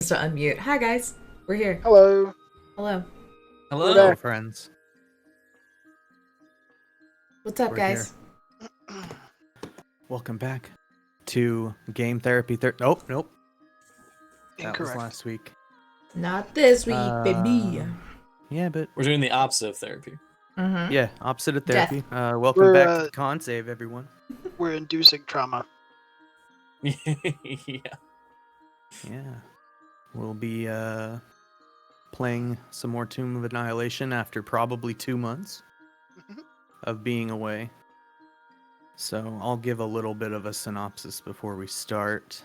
To unmute. Hi guys, we're here. Hello. Hello. Hello, friends. What's up, We're guys? here. Welcome back to Game Therapy. Nope. That Incorrect. was last week. Not this week, baby. Yeah, but We're doing the opposite of therapy. Mm-hmm. yeah, opposite of Death. therapy. Welcome We're, back to the con save, everyone. We're inducing trauma. Yeah. Yeah, we'll be playing some more Tomb of Annihilation after probably 2 months of being away. So I'll give a little bit of a synopsis before we start.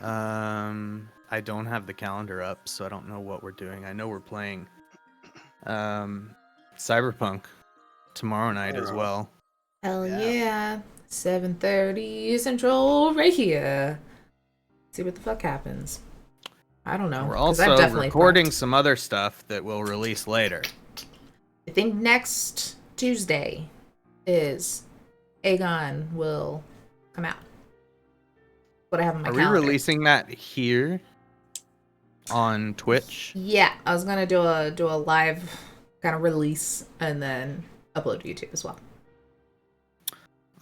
I don't have the calendar up, so I don't know what we're doing. I know we're playing Cyberpunk tomorrow night as well. Hell Yeah. yeah. 7:30 Central right here. See what the fuck happens. I don't know. We're 'cause I've also definitely recording prepped. some other stuff that we'll release later. I think next Tuesday is Aegon will come out. What I have on my Are we calendar. releasing that here on Twitch? Yeah, I was gonna do a live kind of release and then upload to YouTube as well.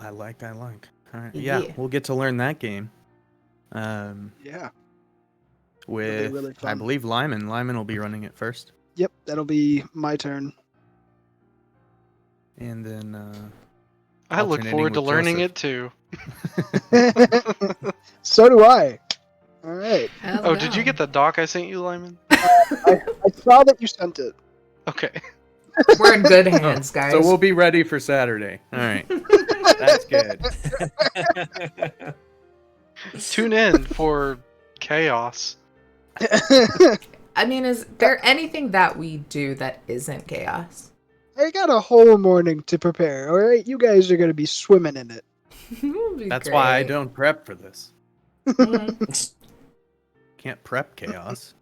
I like. All right. Yeah. Yeah, we'll get to learn that game. Yeah. With really I fun. believe Lyman. Lyman will be running it first, Yep, that'll be my turn. and then I look alternating forward to with learning Joseph. it too. So do I. All right. How's Oh, it did you going? get the doc I sent you, Lyman? I saw that you sent it. Okay. We're in good Oh, hands, guys. so we'll be ready for Saturday. All right, that's good. Tune in for chaos. I mean, is there anything that we do that isn't chaos? I got a whole morning to prepare. All right, you guys are gonna be swimming in it. That's why I don't prep for this. Mhm. Can't prep chaos.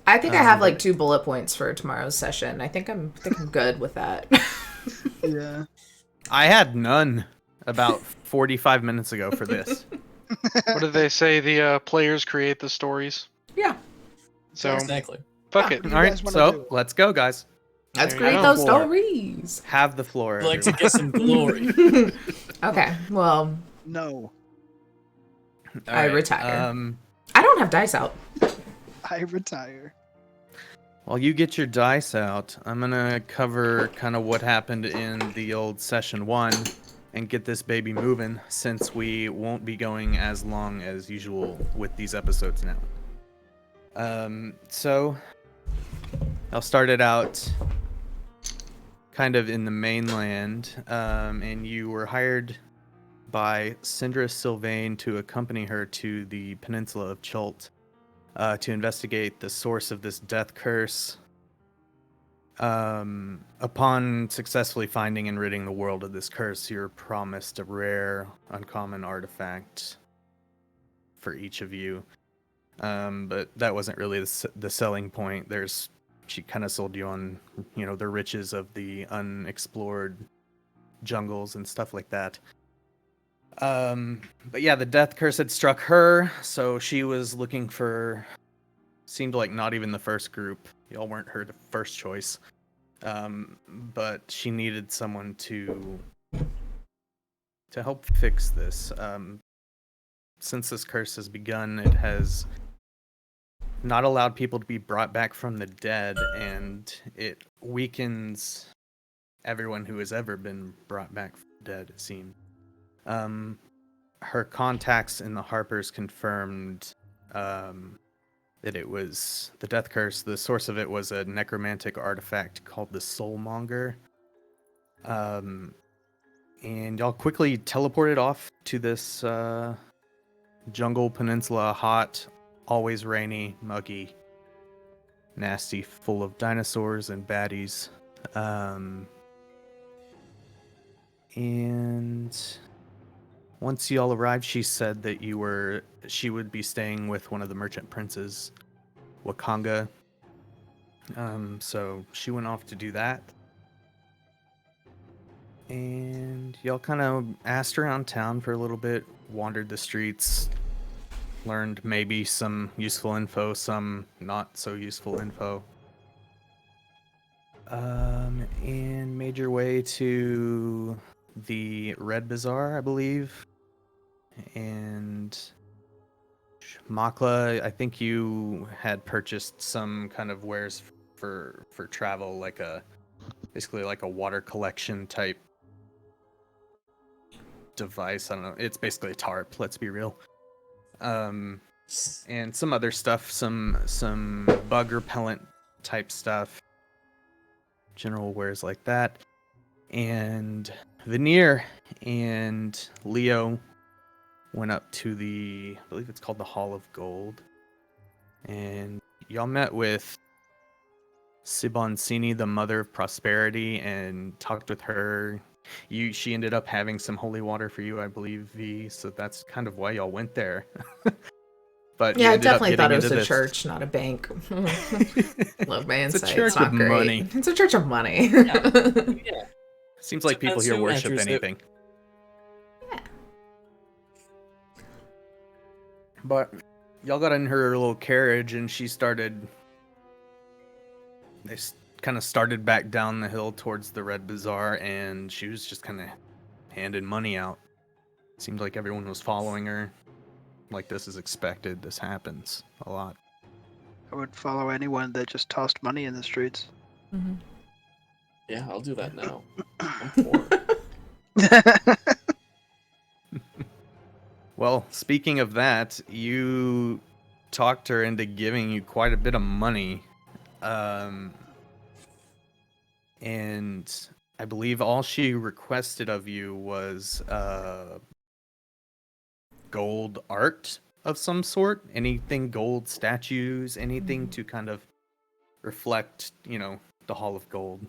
I think I have like But- 2 bullet points for tomorrow's session. I think I'm good with that. Yeah. I had none about 45 minutes ago for this. What did they say? The players create the stories. Yeah, So Exactly. fuck Yeah. it. You All right, guys wanna do so it? let's go, guys. let's There you create go. those Floor. stories. Have the floor. I'd like to everyone. get some glory. Okay, well, No, All I retire. Um, I don't have dice out. I retire. while you get your dice out, I'm gonna cover kind of what happened in the old session 1 and get this baby moving, since we won't be going as long as usual with these episodes now. So I'll start it out kind of in the mainland, and you were hired by Syndra Sylvain to accompany her to the peninsula of Chult to investigate the source of this death curse. Upon successfully finding and ridding the world of this curse, you're promised a rare, uncommon artifact for each of you. But that wasn't really the selling point. She kind of sold you on, the riches of the unexplored jungles and stuff like that. But yeah, the death curse had struck her, so she was looking for, seemed like not even the first group. Y'all weren't her first choice. But she needed someone to help fix this. Since this curse has begun, it has not allowed people to be brought back from the dead, and it weakens everyone who has ever been brought back from the dead, it seemed. Her contacts in the Harpers confirmed that it was the death curse. The source of it was a necromantic artifact called the Soulmonger. And y'all quickly teleported off to this jungle peninsula, hot, always rainy, muggy, nasty, full of dinosaurs and baddies. And once y'all arrived, she said that she would be staying with one of the merchant princes, Wakanga. So she went off to do that. And y'all kind of asked around town for a little bit, wandered the streets, learned maybe some useful info, some not so useful info. And made your way to the Red Bazaar, I believe. And Makla, I think you had purchased some kind of wares for travel, like basically like a water collection type device. I don't know. It's basically a tarp, let's be real. And some other stuff, some bug repellent type stuff. General wares like that. And Veneer and Leo went up to I believe it's called the Hall of Gold. And y'all met with Siboncini, the Mother of Prosperity, and talked with her. She ended up having some holy water for you, I believe, V. So that's kind of why y'all went there. But Yeah, I ended up definitely thought it getting was into a this. church, not a bank. Love my It's insight. a church It's not of great. money. It's a church of money. Yeah. Seems like people Depends here who worship enters it. anything. Yeah. But y'all got in her little carriage, and they kind of started back down the hill towards the Red Bazaar, and she was just kind of handing money out. Seemed like everyone was following her. Like, this is expected. This happens a lot. I would follow anyone that just tossed money in the streets. Mhm. Yeah, I'll do that now. I'm poor. Well, speaking of that, you talked her into giving you quite a bit of money. And I believe all she requested of you was gold art of some sort. Anything gold, statues, anything to kind of reflect, the Hall of Gold.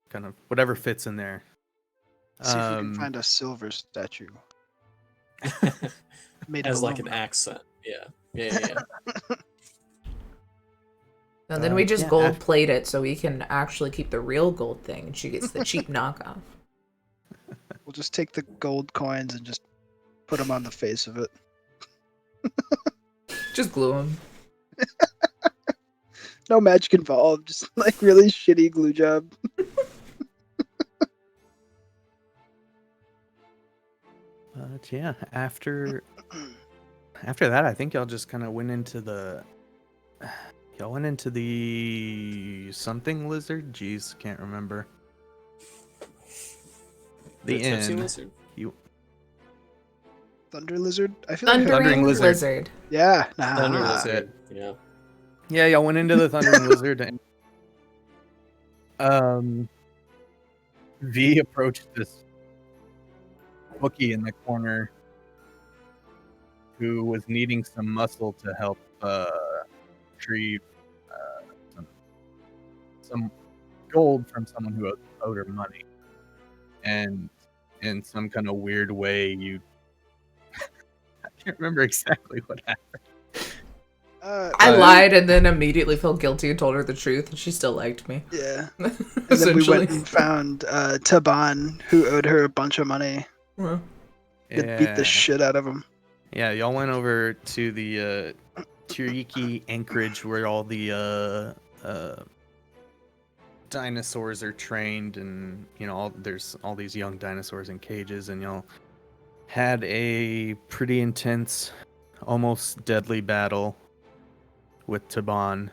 Kind of whatever fits in there. See if we can find a silver statue. Made As of like an aluminum. accent. Yeah. And then we just yeah, gold plate it so we can actually keep the real gold thing, and she gets the cheap knockoff. We'll just take the gold coins and just put them on the face of it. Just glue them. No magic involved, just like really shitty glue job. But yeah, after that, I think y'all just kind of went into the something lizard. Jeez, can't remember. The Tipsy inn. Lizard? Thunder lizard? I feel like I heard- Thundering Thundering lizard. lizard. Yeah, nah. Thunder that's Lizard. Yeah. Yeah, y'all went into the thundering lizard, and V approached this bookie in the corner who was needing some muscle to help retrieve some gold from someone who owed her money. And in some kind of weird way, I can't remember exactly what happened. I lied and then immediately felt guilty and told her the truth, and she still liked me. Yeah. And then we went and found Taban, who owed her a bunch of money. Well, And beat the shit out of him. Yeah, y'all went over to the Tiriki anchorage where all the dinosaurs are trained, and there's all these young dinosaurs in cages, and y'all had a pretty intense, almost deadly battle with Taban,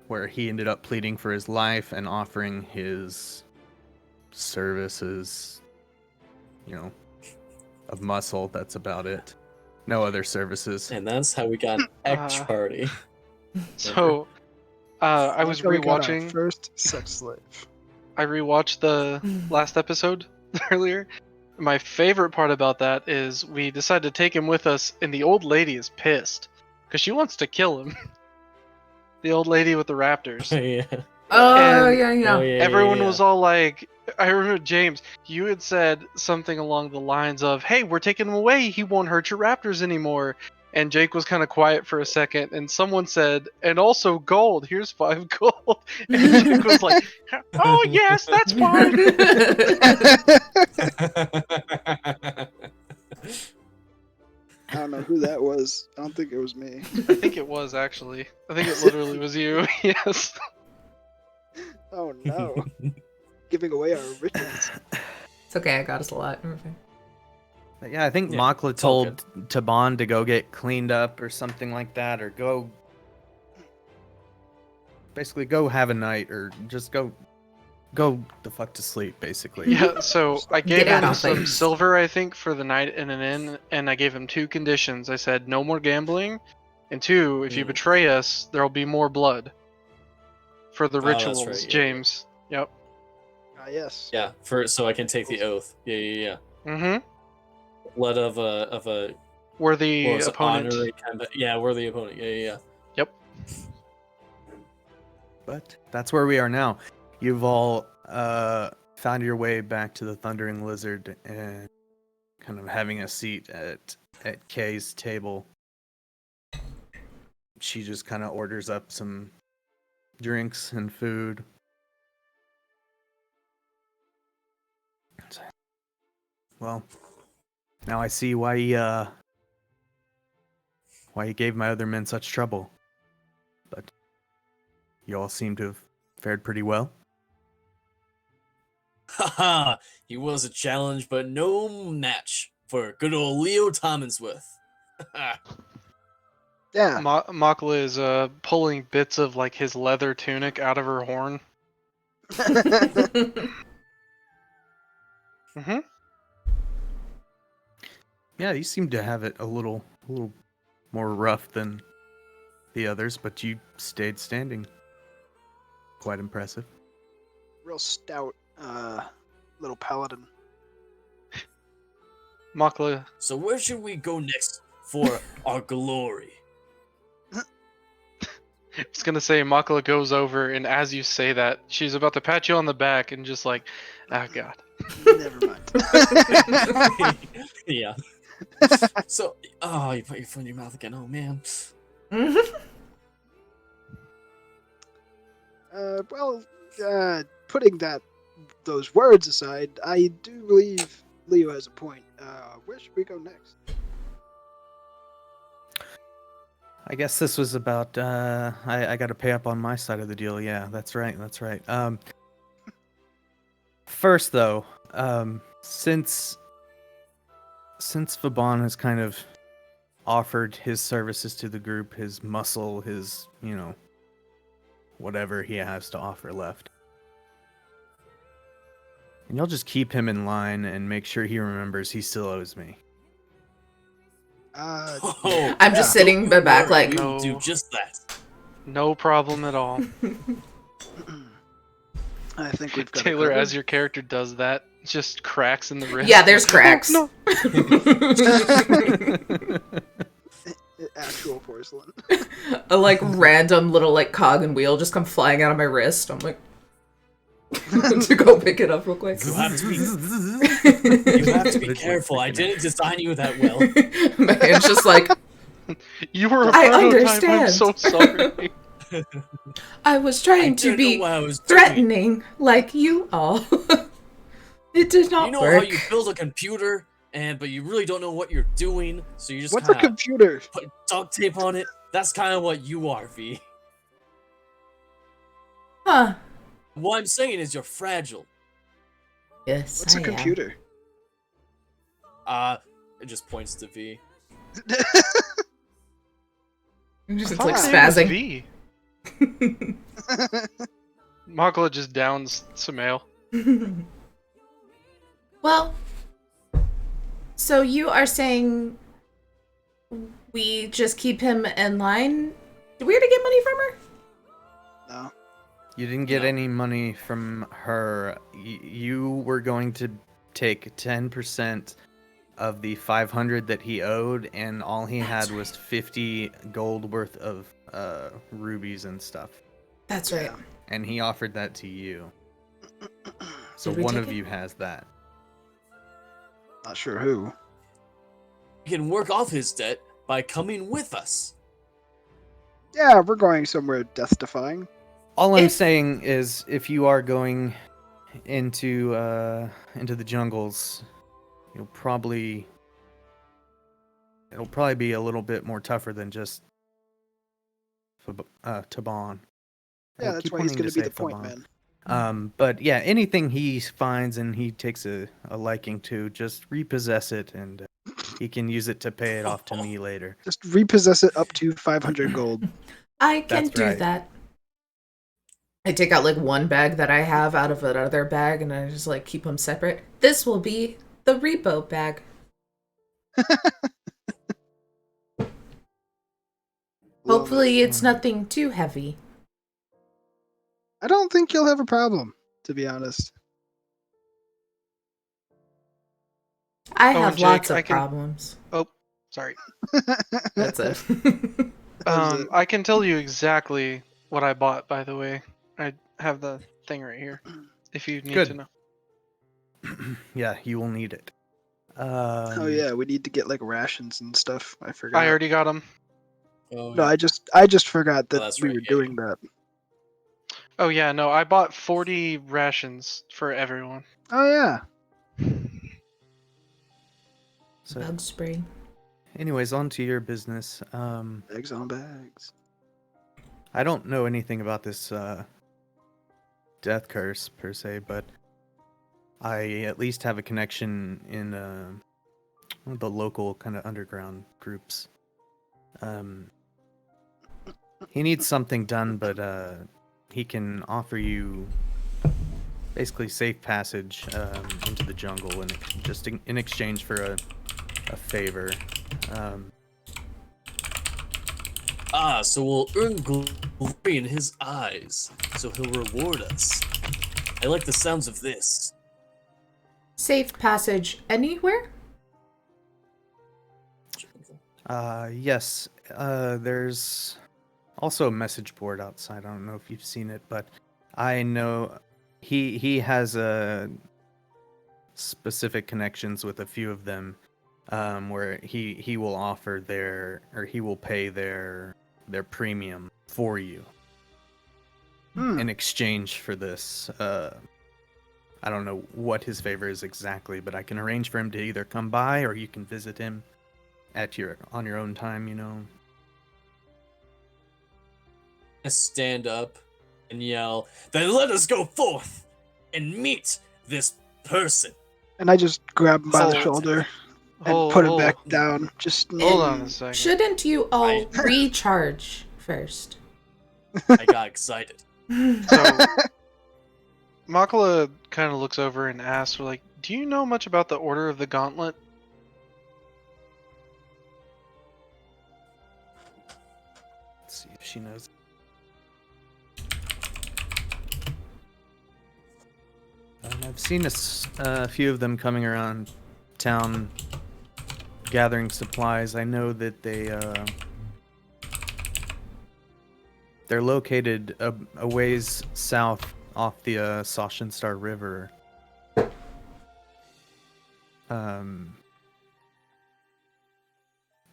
where he ended up pleading for his life and offering his services, of muscle. That's about it. No other services. And that's how we got X Party. So, I was That's how we got our rewatching. first sex slave. I rewatched the last episode earlier. My favorite part about that is we decided to take him with us, and the old lady is pissed because she wants to kill him. The old lady with the raptors. Yeah. oh, And- yeah. Oh, yeah, Everyone yeah. was all like, I remember James, you had said something along the lines of, "Hey, we're taking him away. He won't hurt your raptors anymore." And Jake was kind of quiet for a second, and someone said, "And also gold. Here's 5 gold." And Jake was like, "Oh yes, that's fine." I don't know who that was. I don't think it was me. I think it was actually. I think it literally was you. Yes. Oh no. Giving away our riches. It's okay, I got us a lot. We're fine. But yeah, I think Yeah, Makla it's all told Taban to go get cleaned up or something like that, or go. Basically, go have a night, or just go the fuck to sleep, basically. Yeah, so I gave Get out him of some things. silver, I think, for the night in an inn, and I gave him 2 conditions. I said, no more gambling, and 2, if you betray us, there'll be more blood. For the Oh, that's rituals, right, yeah, James. Yep. Ah, yes. Yeah, so I can take the oath. Yeah. Mm-hmm. Blood of a Worthy what was it, opponent. honorary kind of, yeah, worthy opponent. Yeah. Yep. But that's where we are now. You've all found your way back to the Thundering Lizard and kind of having a seat at Kay's table. She just kind of orders up some drinks and food. Well, now I see why you gave my other men such trouble. But you all seem to have fared pretty well. Haha, he was a challenge, but no match for good old Leo Tommonsworth. Yeah. Makla is pulling bits of like his leather tunic out of her horn. Mm-hmm. Yeah, you seem to have it a little more rough than the others, but you stayed standing. Quite impressive. Real stout little paladin. Makla. So where should we go next for our glory? I was gonna say Makla goes over, and as you say that, she's about to pat you on the back and just like, oh god. Never mind. Yeah. So, you put your foot in your mouth again. Oh man. Putting those words aside, I do believe Leo has a point. Where should we go next? I guess this was about I got to pay up on my side of the deal. Yeah, that's right. First though, since Vaban has kind of offered his services to the group, his muscle, his, whatever he has to offer left. And you'll just keep him in line and make sure he remembers he still owes me. I'm just sitting back like, we no. will do just that. No problem at all. I think we've got it Taylor, covered. as your character does that, just cracks in the wrist. yeah, there's cracks. No. Actual porcelain. A like random little like cog and wheel just come flying out of my wrist. I'm like to go pick it up real quick. You have to be careful. I didn't design you that well. My hand's just like, You were a I prototype. I'm understand. so sorry. I was trying to didn't know be what I was doing. threatening like you all. It did not You know work. how you build a computer, but you really don't know what you're doing, so you just What's a kinda computer? put duct tape on it. That's kind of what you are, V. Huh. What I'm saying is you're fragile. Yes, What's I a am. computer? It just points to V. It's I like thought his name spazzing. was V. Makla just downs some ale. Well, so you are saying we just keep him in line? Did we already get money from her? No. You didn't get No. any money from her. You were going to take 10% of the 500 that he owed, and all he had was 50 gold worth of rubies and stuff. That's right. And he offered that to you. So Did we one take of it? you has that. Not sure who. You can work off his debt by coming with us. Yeah, we're going somewhere death-defying. All I'm If- saying is, if you are going into the jungles, you'll probably it'll probably be a little bit more tougher than just Taban. Yeah, I that's keep why he's wanting going to be say the point Thaban. man. But yeah, anything he finds and he takes a liking to, just repossess it, and he can use it to pay it off to me later. Just repossess it up to 500 gold. I can That's do right. that. I take out like one bag that I have out of another bag and I just like keep them separate. This will be the repo bag. Love it. Hopefully it's Hmm. nothing too heavy. I don't think you'll have a problem, to be honest. I Oh, have and Jake, lots of I can- problems. Oh, sorry. That's it. That's it. I can tell you exactly what I bought, by the way. I have the thing right here, if you need Good. to know. Yeah, you will need it. Oh yeah, we need to get like rations and stuff. I forgot. I already got them. Oh, No, yeah. I just forgot that that's we right, were yeah, doing that. Oh yeah, no, I bought 40 rations for everyone. Oh yeah. So, Bug spray. anyways, on to your business. Bags on bags. I don't know anything about this death curse per se, but I at least have a connection in the local kind of underground groups. He needs something done, but he can offer you basically safe passage into the jungle, and just in exchange for a favor. So we'll earn glory in his eyes, so he'll reward us. I like the sounds of this. Safe passage anywhere? Yes. There's also a message board outside. I don't know if you've seen it, but I know he has specific connections with a few of them, where he will offer he will pay their premium for you in exchange for this. I don't know what his favor is exactly, but I can arrange for him to either come by or you can visit him on your own time, you know. I stand up and yell, "Then let us go forth and meet this person." And I just grab him by the Oh. shoulder and put him back down. Just Hold on a second. Shouldn't you all recharge first? I got excited. So, Makala kind of looks over and asks, like, do you know much about the Order of the Gauntlet? Let's see if she knows. I've seen a few of them coming around town gathering supplies. I know that they're located a ways south off the Sachenstar River.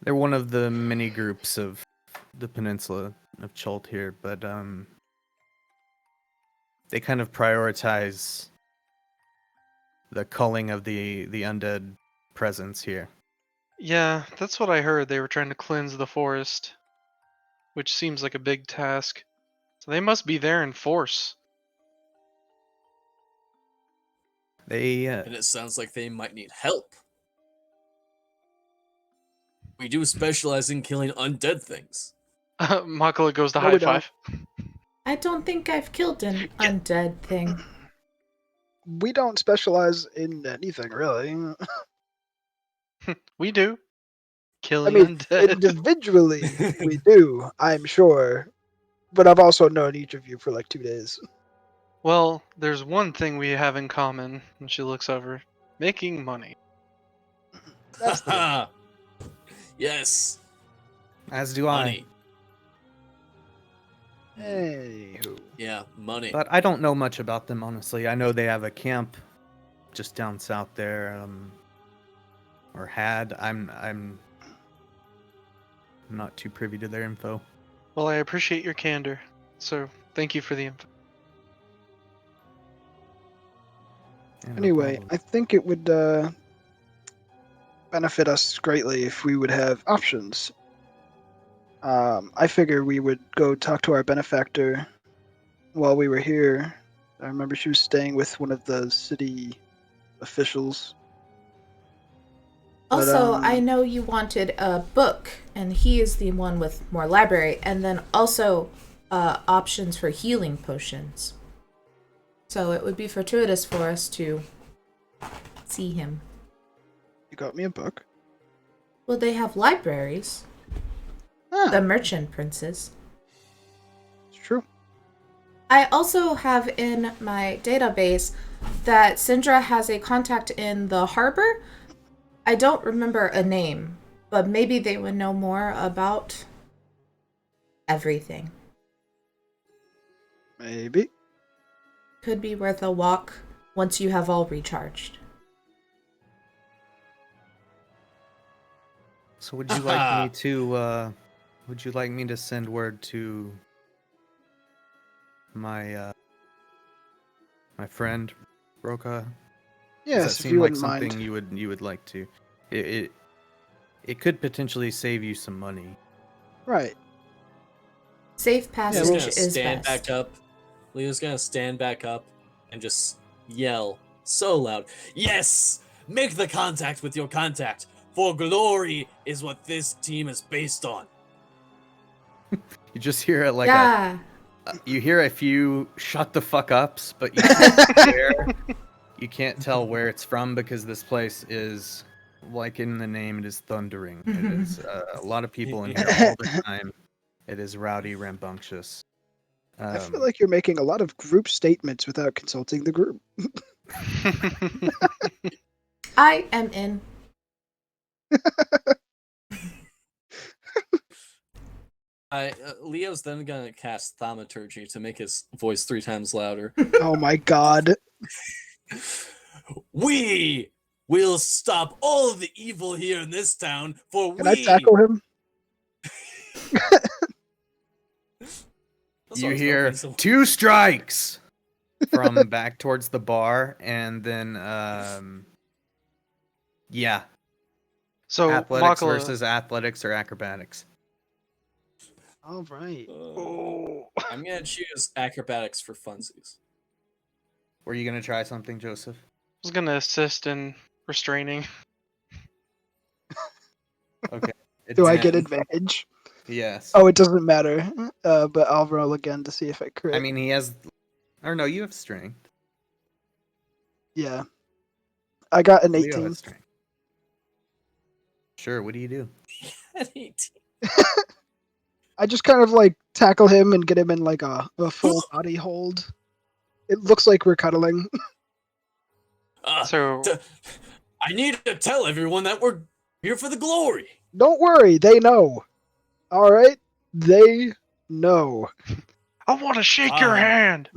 They're one of the many groups of the peninsula of Chult here, but they kind of prioritize the culling of the undead presence here. Yeah, that's what I heard. They were trying to cleanse the forest, which seems like a big task. So they must be there in force. They And it sounds like they might need help. We do specialize in killing undead things. Makala goes to No, high we don't. five. I don't think I've killed an undead thing. We don't specialize in anything really. We do. I Killing mean, undead. individually we do, I'm sure. But I've also known each of you for like 2 days. Well, there's one thing we have in common, and she looks over. Making money. That's the one. Yes, as do money. Anywho. Yeah, money. But I don't know much about them, honestly. I know they have a camp just down south there, or had. I'm not too privy to their info. Well, I appreciate your candor, so thank you for the info. Yeah, no Anyway, problem. I think it would benefit us greatly if we would have options. I figure we would go talk to our benefactor while we were here. I remember she was staying with one of the city officials. But, Also, I know you wanted a book, and he is the one with more library, and then also options for healing potions. So it would be fortuitous for us to see him. You got me a book? Well, they have libraries. Ah, The merchant princes. it's true. I also have in my database that Syndra has a contact in the harbor. I don't remember a name, but maybe they would know more about everything. Maybe. Could be worth a walk once you have all recharged. So would you like me to send word to my my friend Roka? Does Yes, that if seem you like wouldn't something mind. you would like to? It could potentially save you some money. Right. Safe Leo's passage gonna is stand best. back up. Leo's gonna stand back up and just yell so loud. Yes! Make the contact with your contact, for glory is what this team is based on. You just hear it like Yeah. you hear a few shut the fuck ups, but you can't you can't tell where it's from because this place is, like in the name, it is thundering. It is a lot of people in here all the time. It is rowdy, rambunctious. I feel like you're making a lot of group statements without consulting the group. I am in. Leo's then gonna cast thaumaturgy to make his voice 3 times louder. Oh my god. We will stop all of the evil here in this town, for Can I tackle him? You hear 2 strikes from back towards the bar, and then yeah, So athletics Makala, versus athletics or acrobatics. All right. I'm gonna choose acrobatics for funsies. Were you gonna try something, Joseph? was gonna assist in restraining. Okay. Do I get 10. advantage? Yes. Oh, it doesn't matter. But I'll roll again to see if I crit. I mean, he has. Or no, you have strength. yeah. I got an Leo 18. has strength. Sure. What do you do? An 18. I just kind of like tackle him and get him in like a full body hold. It looks like we're cuddling. So I need to tell everyone that we're here for the glory. Don't worry, they know. All right, they know. I want to shake your hand.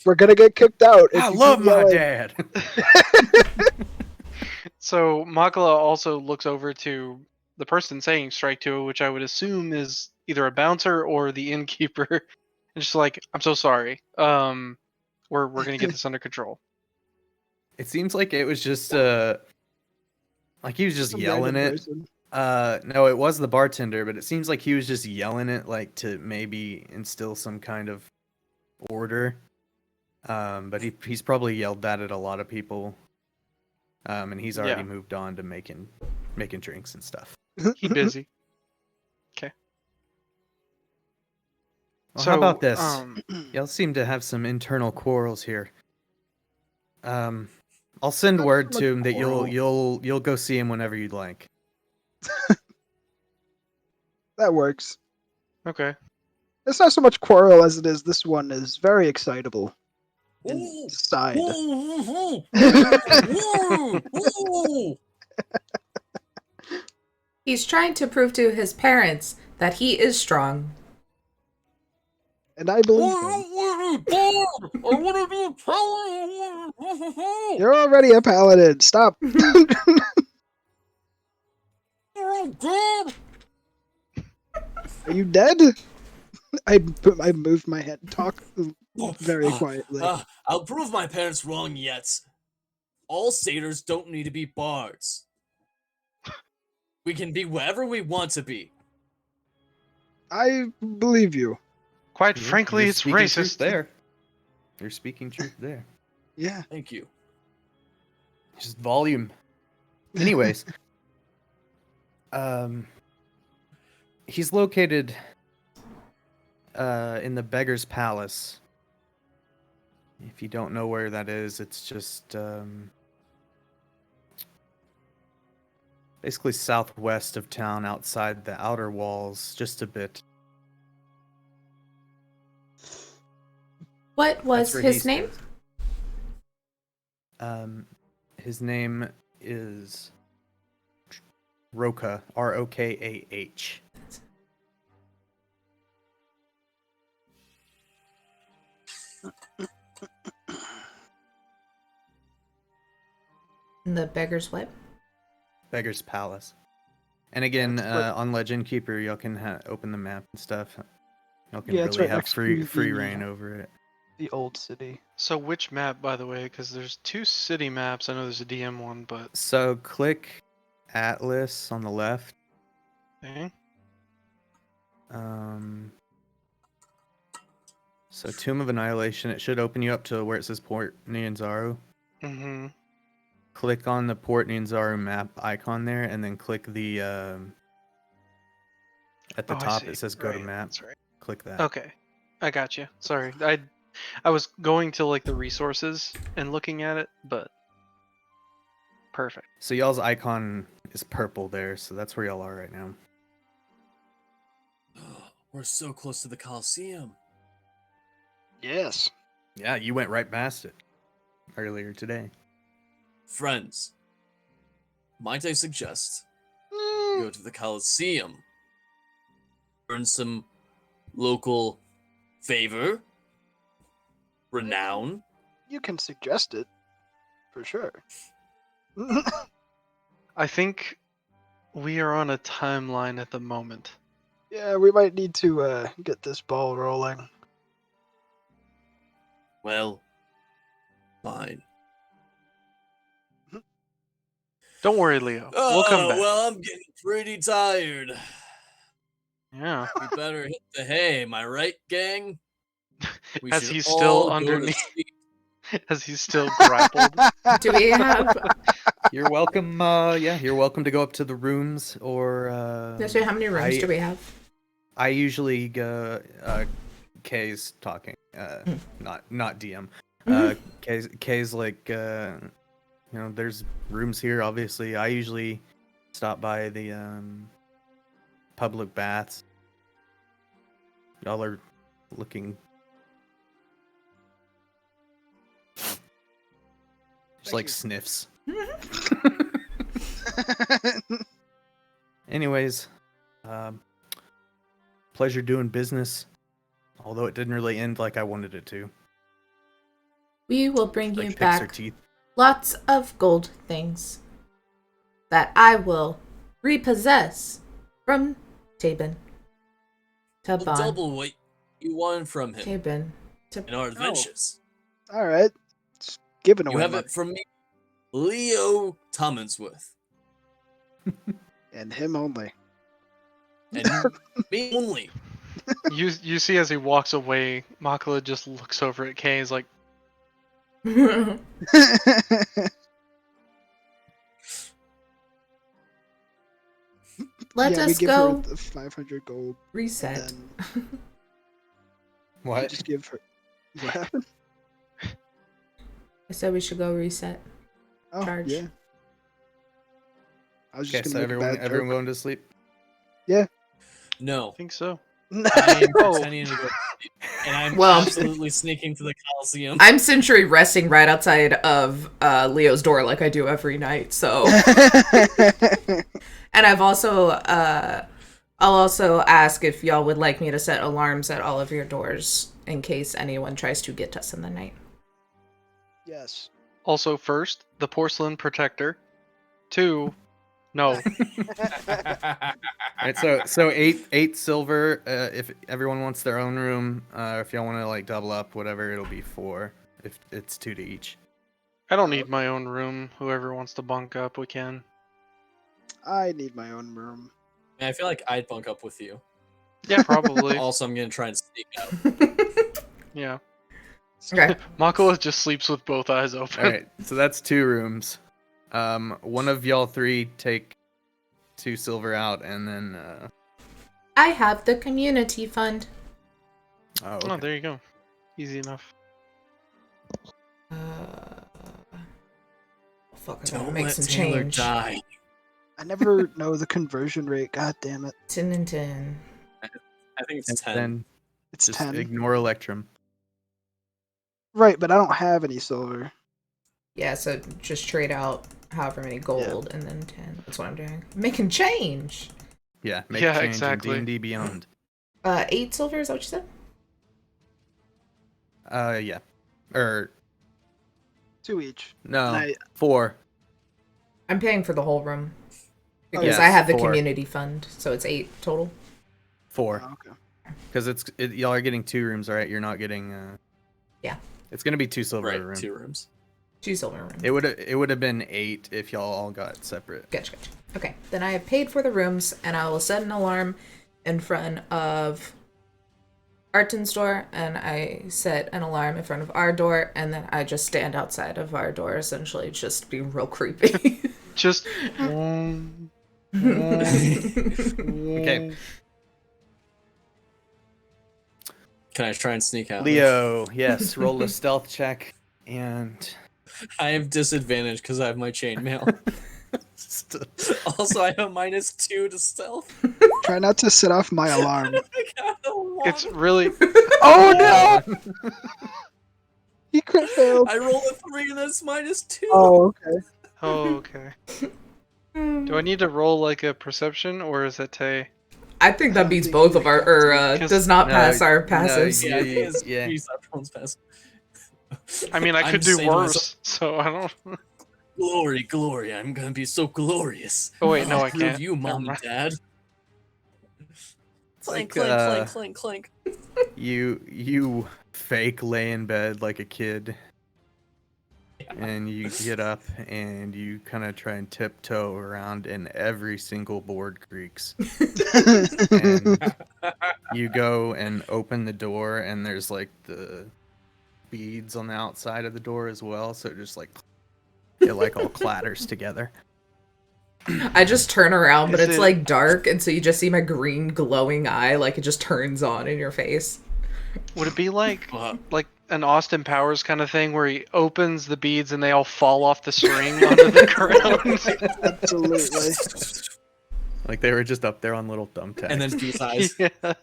We're gonna get kicked out. if I you love keep my yelling. dad. So Makala also looks over to the person saying strike two, which I would assume is either a bouncer or the innkeeper. And just like, I'm so sorry. We're gonna get this under control. It seems like it was just like he was just Some yelling random it. person. No, it was the bartender, but it seems like he was just yelling it like to maybe instill some kind of order. But he's probably yelled that at a lot of people. And he's already Yeah. moved on to making drinks and stuff. He busy. Well, So how about this? Y'all seem to have some internal quarrels here. I'll send Not word so to much him that quarrel. you'll go see him whenever you'd like. That works. Okay. It's not so much quarrel as it is this one is very excitable Ooh. inside. Ooh, ooh, ooh. He's trying to prove to his parents that he is strong. And I believe him. You're already a paladin. Stop. Are you dead? I moved my head. Talk very quietly. I'll prove my parents wrong yet. all satyrs don't need to be bards. We can be whatever we want to be. I believe you. Quite You're- frankly, you're it's speaking truth racist. there. You're speaking truth there. Yeah. Thank you. Just volume. Anyways, he's located in the Beggar's Palace. If you don't know where that is, it's just basically southwest of town, outside the outer walls, just a bit. What was That's where his he's name? His name is Roka, Rokah. In the Beggar's what? Beggar's Palace. And again, That's right. on Legend Keeper, y'all can open the map and stuff. Y'all can Yeah, it's really right have next free to free the- reign over it. The old city. So which map, by the way? Because there's 2 city maps. I know there's a DM one, but So click Atlas on the left. okay. So Tomb of Annihilation, it should open you up to where it says Port Nyanzaru. Mm-hmm. Click on the Port Nyanzaru map icon there, and then click the at the Oh, I top see. it says Go to Right, Map. that's right. Click that. Okay, I got you. Sorry, I was going to like the resources and looking at it, but perfect. So y'all's icon is purple there, so that's where y'all are right now. We're so close to the Colosseum. Yes. Yeah, you went right past it earlier today. Friends, might I suggest Mm, go to the Colosseum, earn some local favor, renown? you can suggest it. For sure. I think we are on a timeline at the moment. Yeah, we might need to get this ball rolling. Well, fine. Don't worry, Leo. We'll come back. Well, I'm getting pretty tired. Yeah. We better hit the hay, am I right, gang? We As should he's all still go to underneath, sleep. as he's still grappled. Do we have? You're welcome. Yeah, you're welcome to go up to the rooms, or So how many rooms do we have? I usually go. Kay's talking. Not DM. Kay's like. There's rooms here. Obviously, I usually stop by the public baths. Y'all are looking. Just like you. sniffs. Anyways, pleasure doing business. Although it didn't really end like I wanted it to. We will bring Like you picks her back teeth. lots of gold things that I will repossess from Tabin to We'll Bon. double what you won from him Tabin to in our adventures. All right. It's giving You away have money. it from me, Leo Tommonsworth. And him only. And me only. You see as he walks away, Makala just looks over at Kay. Is like, Let Yeah, we us give her go the 500 gold. reset. And we What? just give her. What happened? I said we should go reset. Oh, Charge. yeah. I was Okay, just so gonna make a bad everyone joke. going to sleep. No. I think so. I am Oh. pretending to go to sleep, and I'm Well- absolutely sneaking to the Coliseum. I'm century resting right outside of Leo's door like I do every night. So, and I've also I'll also ask if y'all would like me to set alarms at all of your doors in case anyone tries to get us in the night. Yes. Also, first, the porcelain protector. 2, no. Alright, so eight silver. If everyone wants their own room, if y'all want to like double up, whatever, it'll be 4. If it's 2 to each. I don't need my own room. Whoever wants to bunk up, we can. I need my own room. And I feel like I'd bunk up with you. Yeah, probably. Also, I'm gonna try and sneak out. Yeah. Okay. Makala just sleeps with both eyes open. All right, so that's 2 rooms. One of y'all 3 take 2 silver out, and then I have the community fund. oh, Oh, okay. there you go. Easy enough. Fuck, I gotta Don't make let some Taylor change. die. I never know the conversion rate. God damn it. 10 and 10. I think it's And 10. then It's just 10. ignore Electrum. Right, but I don't have any silver. Yeah, so just trade out however many gold and then 10. That's what I'm doing. Making change. Yeah, make Yeah, a change exactly. in D&D Beyond. 8 silver, is that what you said? Yeah. Or 2 each. no, And I, 4. I'm paying for the whole room. Because yes, I have the 4. community fund, so it's 8 total. 4. oh, okay. Because y'all are getting 2 rooms, right? You're not getting Yeah. It's gonna be 2 silver a Right, room. 2 rooms. 2 silver rooms. It would have been 8 if y'all all got separate. Gotcha. Okay, then I have paid for the rooms, and I will set an alarm in front of Arton's door, and I set an alarm in front of our door, and then I just stand outside of our door, essentially just being real creepy. Just. Okay. Can I try and sneak out? Leo, yes, roll a stealth check and I have disadvantage because I have my chainmail. Also, I have -2 to stealth. Try not to set off my alarm. I got a 1. It's really. Oh no! He crit failed. I roll a 3 and that's -2. Oh, okay. Oh, okay. Do I need to roll like a perception, or is it Tay? I think that beats both of our, does not pass our passives. Yeah, I think it's Yeah. everyone's pass. I mean, I I'm could do saying to myself, worse, so I don't. Glory, glory! I'm gonna be so glorious. Oh wait, no, I'll I prove can't. you, Never mom and mind. dad. like, Clank, clank, clank, clank, clank. you fake lay in bed like a kid, and you get up and you kind of try and tiptoe around, and every single board creaks. And you go and open the door, and there's like the beads on the outside of the door as well, so it just like it like all clatters together. I just turn around, but Is it's it- like dark, and so you just see my green glowing eye, like it just turns on in your face. Would it be like Uh, an Austin Powers kind of thing where he opens the beads and they all fall off the string onto the ground? Absolutely. Like they were just up there on little thumbtacks. and then Bee's eyes. Yeah.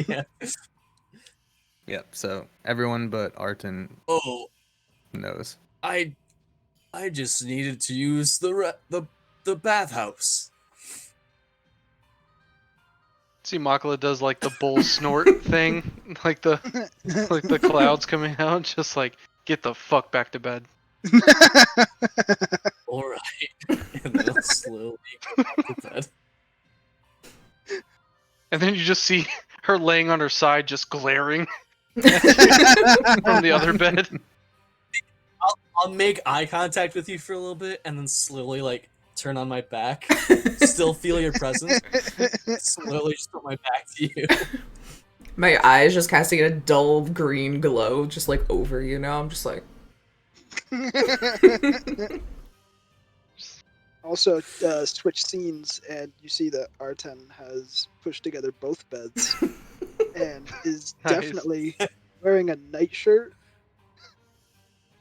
Yeah. Yep. So everyone but Arton Oh, knows. I just needed to use the bathhouse. See, Makala does like the bull snort thing, like the clouds coming out, just like get the fuck back to bed. All right, and then I'll slowly go to bed. And then you just see her laying on her side, just glaring from the other bed. I'll make eye contact with you for a little bit, and then slowly like turn on my back. Still feel your presence. Slowly just put my back to you. My eyes just casting a dull green glow, just like over you now. I'm just like, Also, switch scenes, and you see that Arten has pushed together both beds and is Nice. definitely wearing a nightshirt.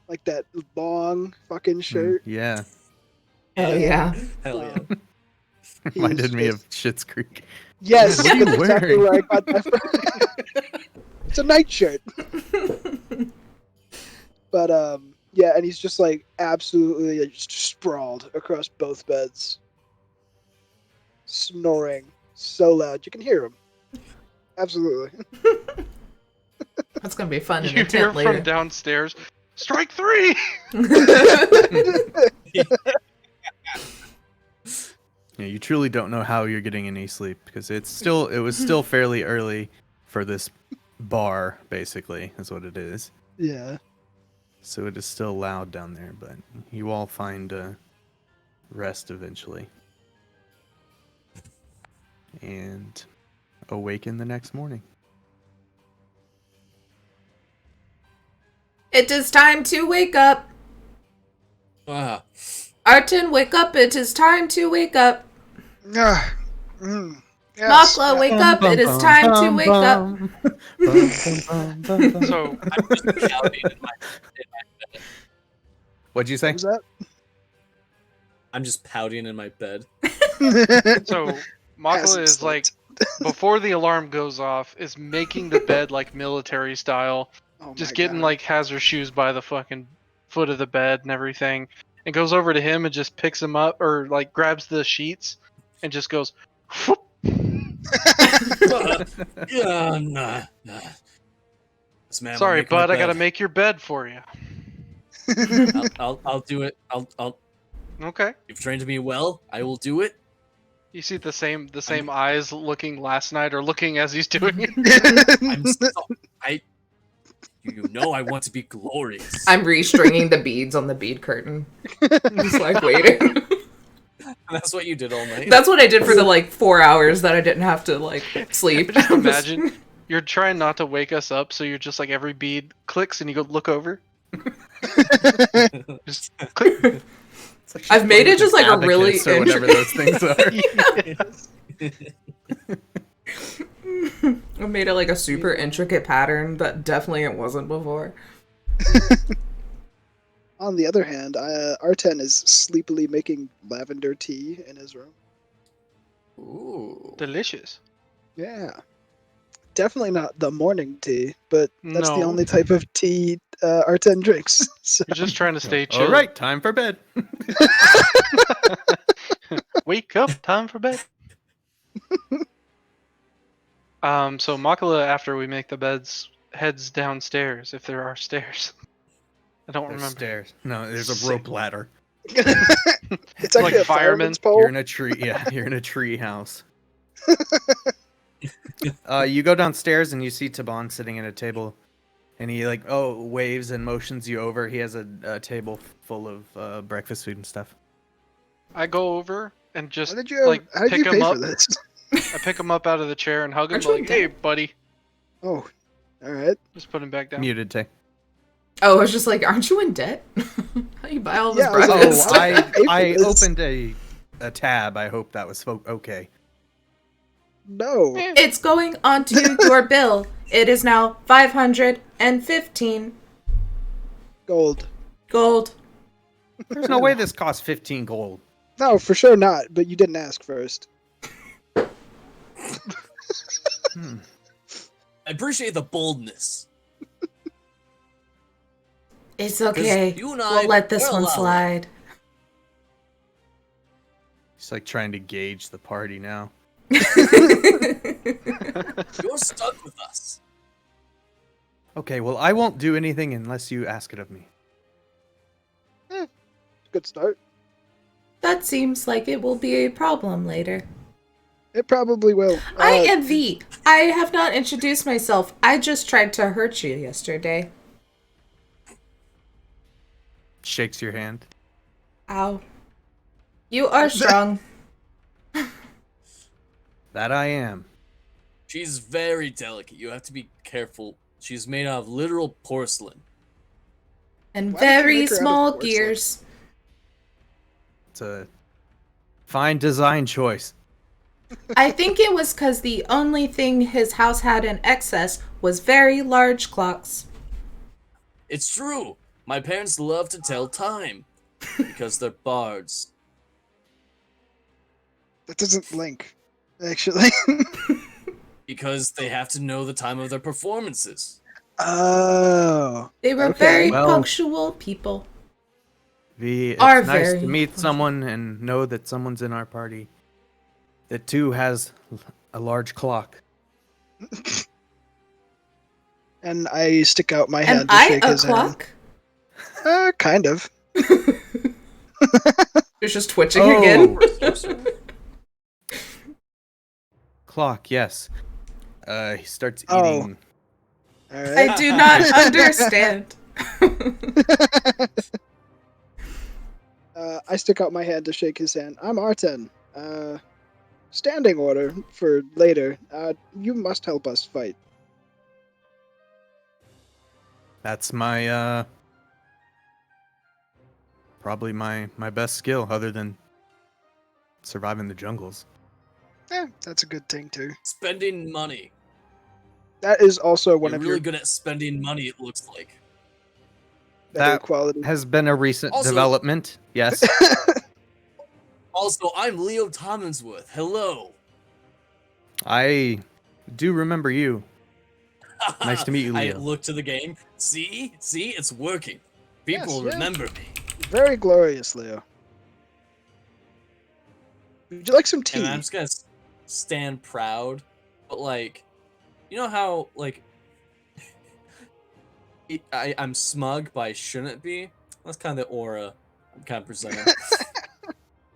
Like that long fucking shirt. Yeah. oh yeah. Hell yeah. Reminded me just- of Schitt's Creek. Yes, What are you that's exactly wearing? where I got that from. It's a nightshirt. But yeah, and he's just like absolutely just sprawled across both beds, snoring so loud you can hear him. Absolutely. That's gonna be fun and You hear intent later. from downstairs, strike 3! Yeah, you truly don't know how you're getting any sleep because it was still fairly early for this bar, basically, is what it is. Yeah. so it is still loud down there, but you all find rest eventually. And awaken the next morning. It is time to wake up. Ah, Arton, wake up. It is time to wake up. Ah, yes. Makla, wake up. It is time to wake up. So I'm just shouting in my bed. What'd you say? What was I'm just pouting in my bed. that? so Makla Hasn't is like slept. before the alarm goes off, is making the bed like military style. Oh Just my getting God. like has her shoes by the fucking foot of the bed and everything, and goes over to him and just picks him up or like grabs the sheets and just goes. Whoop. Yeah, nah. Yes, ma'am, I'll Sorry, make my bud, I gotta bed. make your bed for you. I'll do it. I'll. Okay. You've trained me well. I will do it. You see the same eyes looking last night or looking as he's doing it. I'm so, I. You know I want to be glorious. I'm restringing the beads on the bead curtain. Just like waiting. That's what you did all night. That's what I did for the like 4 hours that I didn't have to like sleep. Just imagine you're trying not to wake us up, so you're just like every bead clicks and you go look over. Just click. It's like I've made it just like a abacus really or whatever those things are. I made it like a super intricate pattern that definitely it wasn't before. On the other hand, Arten is sleepily making lavender tea in his room. Ooh. Delicious. Yeah. Definitely not the morning tea, but that's the No. only type of tea Arten drinks. So. You're just trying to stay chill. All right, time for bed. Wake up, time for bed. So Makala, after we make the beds, heads downstairs if there are stairs. I don't There's remember. stairs. No, there's a Sick. rope ladder. It's actually Like a firemen. fireman's pole. You're in a tree. Yeah, you're in a tree house. You go downstairs and you see Taban sitting at a table, and he like waves and motions you over. He has a table full of breakfast food and stuff. I go over and just How did you, like how did you pick him pay up. for this? I pick him up out of the chair and hug him Aren't you like, in "Hey, debt? buddy." Oh, all right. Just put him back down. Muted, Tay. Oh, I was just like, aren't you in debt? How you buy all this Yeah, I was like, breakfast? Oh, I Pay for I this. opened a tab. I hope that was okay. No. It's going onto your bill. It is now 515 Gold. gold. There's no way this costs 15 gold. No, for sure not, but you didn't ask first. I appreciate the boldness. It's okay. you and I, We'll let this we're one allowed. slide. He's like trying to gauge the party now. You're stuck with us. Okay, well, I won't do anything unless you ask it of me. Good start. That seems like it will be a problem later. It probably will. I am V. I have not introduced myself. I just tried to hurt you yesterday. Shakes your hand. Ow. You are strong. That I am. She's very delicate. You have to be careful. She's made out of literal porcelain. And Why did you very make her out of small porcelain? gears. It's a fine design choice. I think it was because the only thing his house had in excess was very large clocks. It's true. My parents love to tell time because they're bards. That doesn't link, actually. Because they have to know the time of their performances. Oh. They were Okay. very Well- punctual people. V, it's Are nice very to meet punctual. someone and know that someone's in our party that too has a large clock. And I stick out my Am hand to I shake a his clock? hand. Kind of. It's just twitching Oh. again. Clock, yes. He starts Oh. eating. All right. I do not understand. I stick out my hand to shake his hand. I'm Arten. Standing order for later. You must help us fight. That's my probably my best skill other than surviving the jungles. That's a good thing too. Spending money. That is also one You're of really your good at spending money, it looks like. better That qualities. has been a recent Also- development. Yes. Also, I'm Leo Tommonsworth. Hello. I do remember you. Nice to meet you, I Leo. look to the game. See, it's working. People Yes, yeah. remember me. Very glorious, Leo. Would you like some tea? And I'm just gonna stand proud, but like, you know how like I'm smug, but I shouldn't be. That's kind of the aura I'm kind of presenting.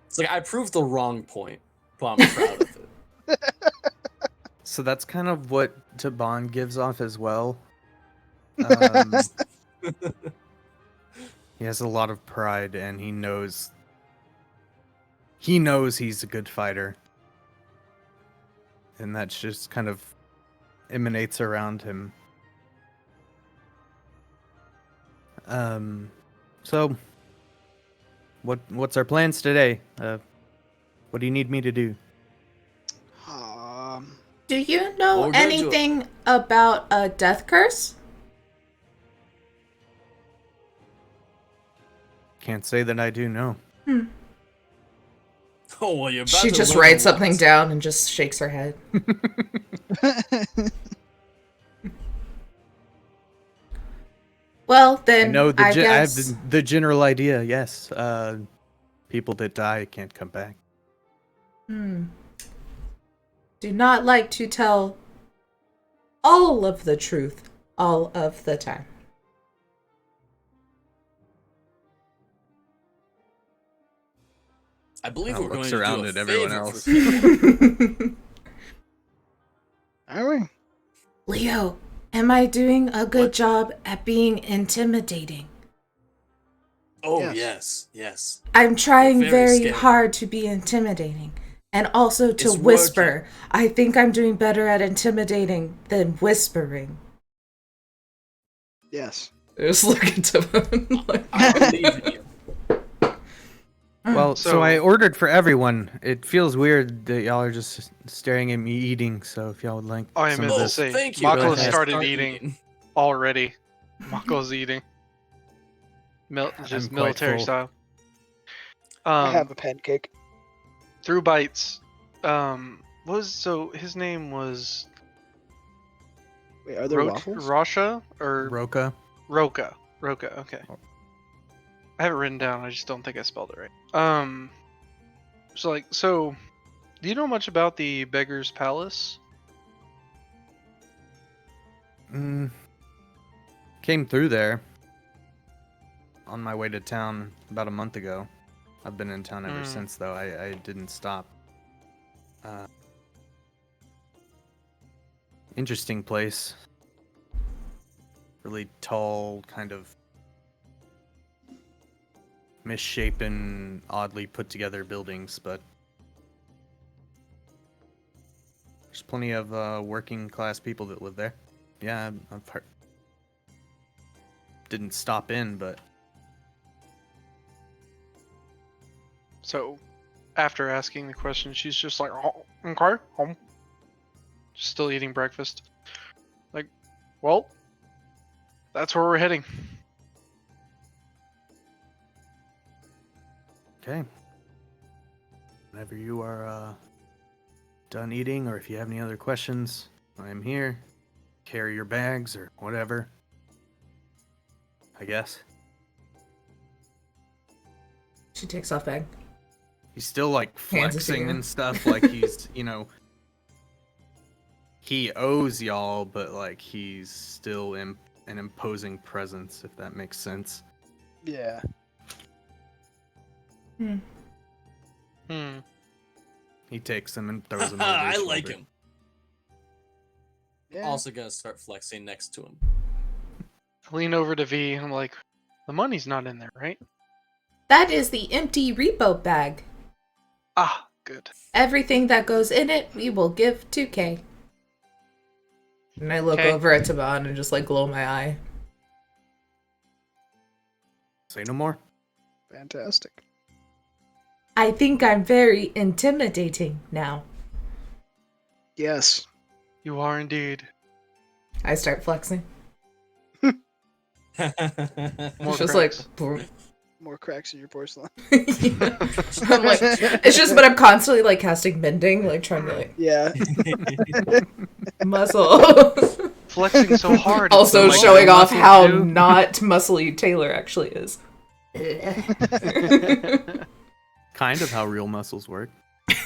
It's like I proved the wrong point, but I'm proud of it. So that's kind of what Taban gives off as well. He has a lot of pride, and he knows he's a good fighter, and that just kind of emanates around him. So what's our plans today? What do you need me to do? Do you Well, know we're going to- anything about a death curse? Can't say that I do know. Oh well, you're about She to just learn writes a lot. something down and just shakes her head. Well, I then know I have guess the general idea. Yes, people that die can't come back. do not like to tell all of the truth all of the time. I believe Oh, we're going looks to around do a at everyone favor else. for people. Are we? Leo, am I doing a good What? job at being intimidating? Oh Yes. yes. I'm trying You're very very scary. hard to be intimidating and also to It's whisper. I think I'm doing better at intimidating than whispering. Yes. Just look at him like, I believe in you. Well, so I So- ordered for everyone. It feels weird that y'all are just staring at me eating. So if y'all would like Oh, I some meant of to this, say, Thank you. Mako ahead. started Start eating already. Mako's eating. Just I'm quite military full. style. I have a pancake. Through bites. So his name was Wait, are there waffles? Rasha or Roka. Roka. Roka, okay. Oh. I have it written down, I just don't think I spelled it right. So do you know much about the Beggar's Palace? Came through there on my way to town about a month ago. I've been in town ever since, though. I didn't stop. Interesting place. Really tall, kind of misshapen, oddly put together buildings, but there's plenty of working class people that live there. Yeah, I've heard. Didn't stop in, but So after asking the question, she's just like, oh, okay. Still eating breakfast. Like, well, that's where we're heading. okay. Whenever you are done eating, or if you have any other questions, I am here. Carry your bags or whatever. I guess. she takes off bag. He's still like Hands it to flexing you. and stuff, like he's, he owes y'all, but like he's still an imposing presence, if that makes sense. Yeah. He takes them and throws them over his I shoulder. like him. Yeah. Also gonna start flexing next to him. I lean over to V. I'm like, The money's not in there, right? That is the empty repo bag. Ah, good. Everything that goes in it, we will give to Kay. And I look Okay. over at Taban and just like glow my eye. Say no more. Fantastic. I think I'm very intimidating now. Yes. You are indeed. I start flexing. More It's just cracks. like, More cracks in your porcelain. yeah. I'm like, it's just, but I'm constantly like casting mending, like trying to like Yeah. muscle. Flexing so hard. it's Also so like showing real off muscles how too? not muscly Taylor actually is. Kind of how real muscles work.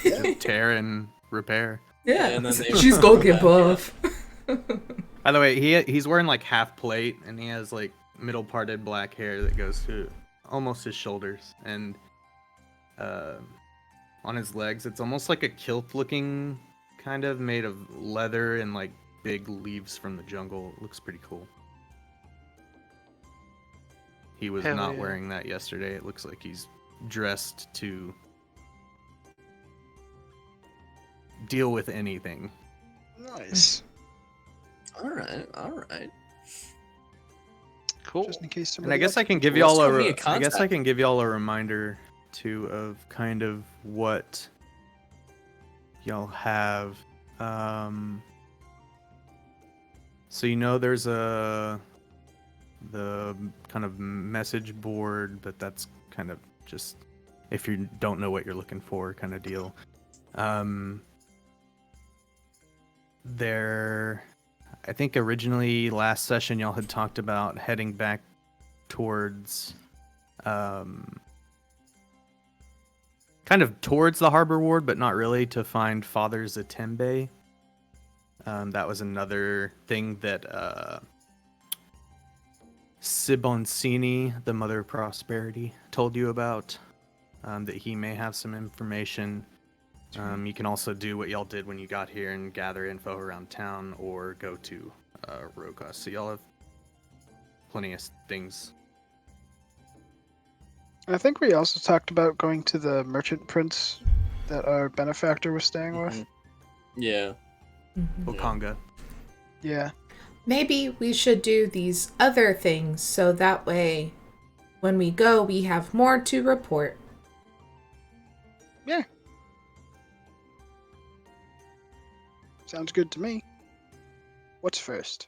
Just tear and repair. Yeah, And then they- she's gonna get buff. By the way, he's wearing like half plate, and he has like middle parted black hair that goes to almost his shoulders, and on his legs it's almost like a kilt looking, kind of made of leather and like big leaves from the jungle. It looks pretty cool. He was Hell not yeah. wearing that yesterday. It looks like he's dressed to deal with anything. Nice. All right, all right. Cool. Just in case And somebody I guess else I can comes give to y'all Let's a go be a I guess I contact. can give y'all a reminder too of kind of what y'all have. So you know there's the kind of message board, but that's kind of just if you don't know what you're looking for kind of deal. There, I think originally last session y'all had talked about heading back towards kind of towards the harbor ward, but not really, to find Father Zatembe. That was another thing that Siboncini, the Mother of Prosperity, told you about, that he may have some information. You can also do what y'all did when you got here and gather info around town, or go to Roka. So y'all have plenty of things. I think we also talked about going to the merchant prince that our benefactor was staying with. Mhm. Yeah. Okanga. Yeah. Maybe we should do these other things so that way when we go we have more to report. Yeah. Sounds good to me. What's first?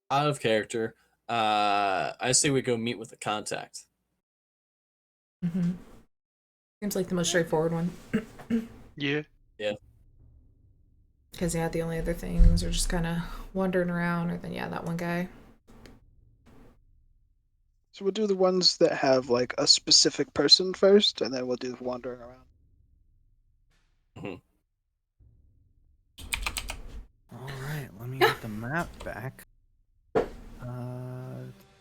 Out of character. I say we go meet with the contact. Mm-hmm. Seems like the most straightforward one. Yeah. Because, yeah, the only other things are just kind of wandering around, or then, yeah, that one guy. So we'll do the ones that have like a specific person first, and then we'll do the wandering around. All right, let me get the map back.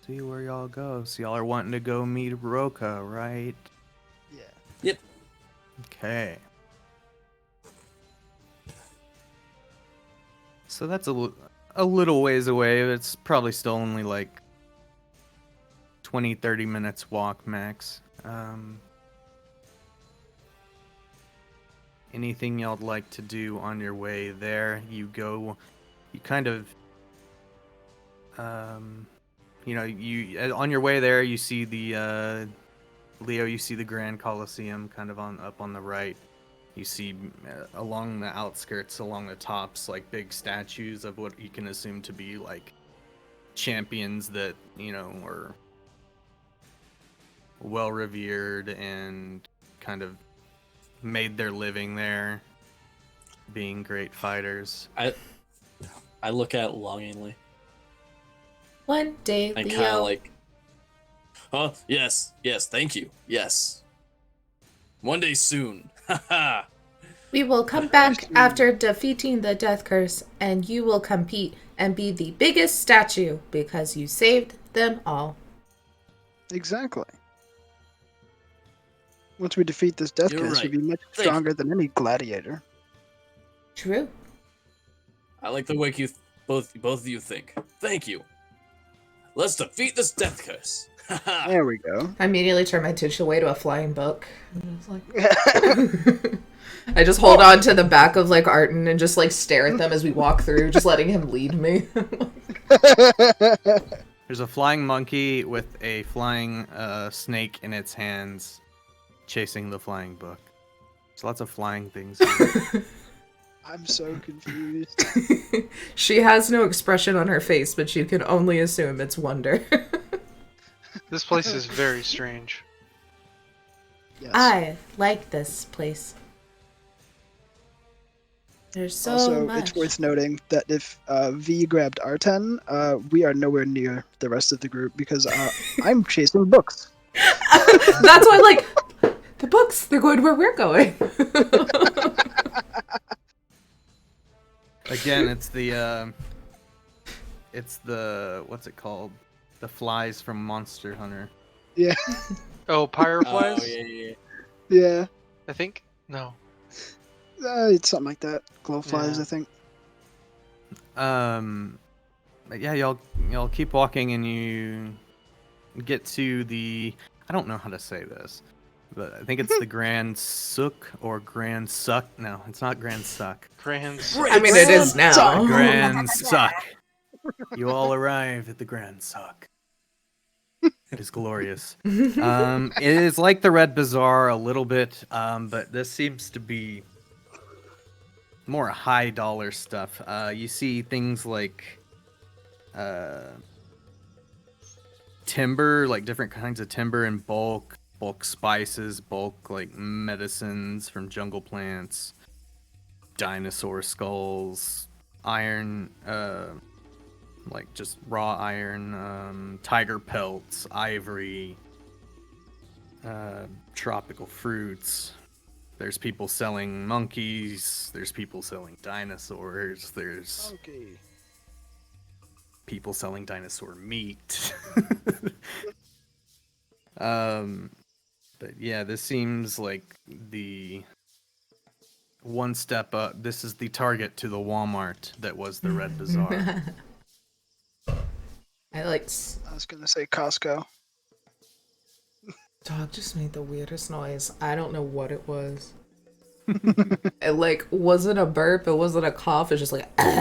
See where y'all go. So y'all are wanting to go meet Roka, right? Yeah. Yep. Okay. So that's a little ways away. It's probably still only like 20-30 minutes walk max. Anything y'all'd like to do on your way there? You kind of, you on your way there, you see the, Leo, you see the Grand Coliseum kind of up on the right. You see along the outskirts, along the tops, like big statues of what you can assume to be like champions that, are well revered and kind of made their living there, being great fighters. I look at it longingly One day, and kind Leo. of like, oh yes, thank you, yes. One day soon. Haha. We will come back after defeating the death curse, and you will compete and be the biggest statue because you saved them all. Exactly. Once we defeat this death You're curse, right. we'll be much Thank stronger than any gladiator. True. I like the way both of you think. Thank you. let's defeat this death curse. There we go. I immediately turn my attention away to a flying book. And it's like... I just hold on to the back of like Arton and just like stare at them as we walk through, just letting him lead me. There's a flying monkey with a flying snake in its hands, chasing the flying book. There's lots of flying things here. I'm so confused. She has no expression on her face, but you can only assume it's wonder. This place is very strange. Yes. I like this place. There's so Also, much. it's worth noting that if V grabbed R10, we are nowhere near the rest of the group because I'm chasing books. That's why, like, the books, they're going where we're going. Again, it's the what's it called? The flies from Monster Hunter. Yeah. Oh, pyroflies? Oh, yeah. Yeah. I think? No. It's something like that. Glowflies, Yeah. I think. But yeah, y'all keep walking and you get to the, I don't know how to say this, but I think it's the Grand Sook or Grand Suck. No, it's not Grand Suck. Grand. I mean, it is now. Grand Suck. You all arrive at the Grand Suck. It is glorious. It is like the Red Bazaar a little bit, but this seems to be more high dollar stuff. You see things like timber, like different kinds of timber in bulk spices, bulk like medicines from jungle plants, dinosaur skulls, iron, like just raw iron, tiger pelts, ivory, tropical fruits. There's people selling monkeys, there's people selling dinosaurs, there's Okay. people selling dinosaur meat. But yeah, this seems like the one step up. This is the target to the Walmart that was the Red Bazaar. I like... I was gonna say Costco. Dog just made the weirdest noise. I don't know what it was. It like wasn't a burp, it wasn't a cough, it's just like My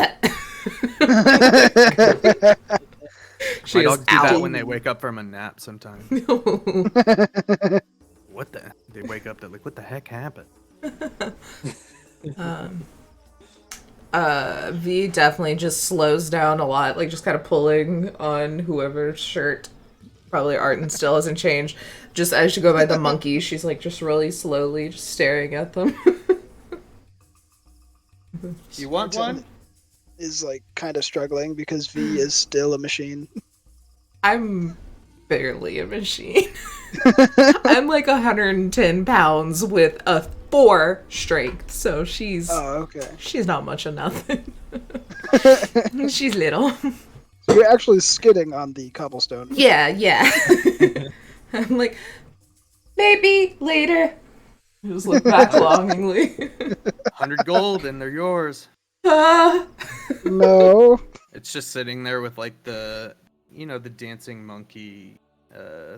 dogs do that out. when they wake up from a nap sometimes. What the? They wake up, they're like, what the heck happened? V definitely just slows down a lot, like just kind of pulling on whoever's shirt. Probably Arton still hasn't changed. Just as you go by the monkey, she's like just really slowly just staring at them. You want one? Is like kind of struggling because V is still a machine. I'm barely a machine. I'm like 110 pounds with a 4 strength, so she's okay. she's not much of nothing. She's little. So you're actually skidding on the cobblestone. Yeah. I'm like, maybe later. Just look back longingly. 100 gold and they're yours. No. It's just sitting there with like the, the dancing monkey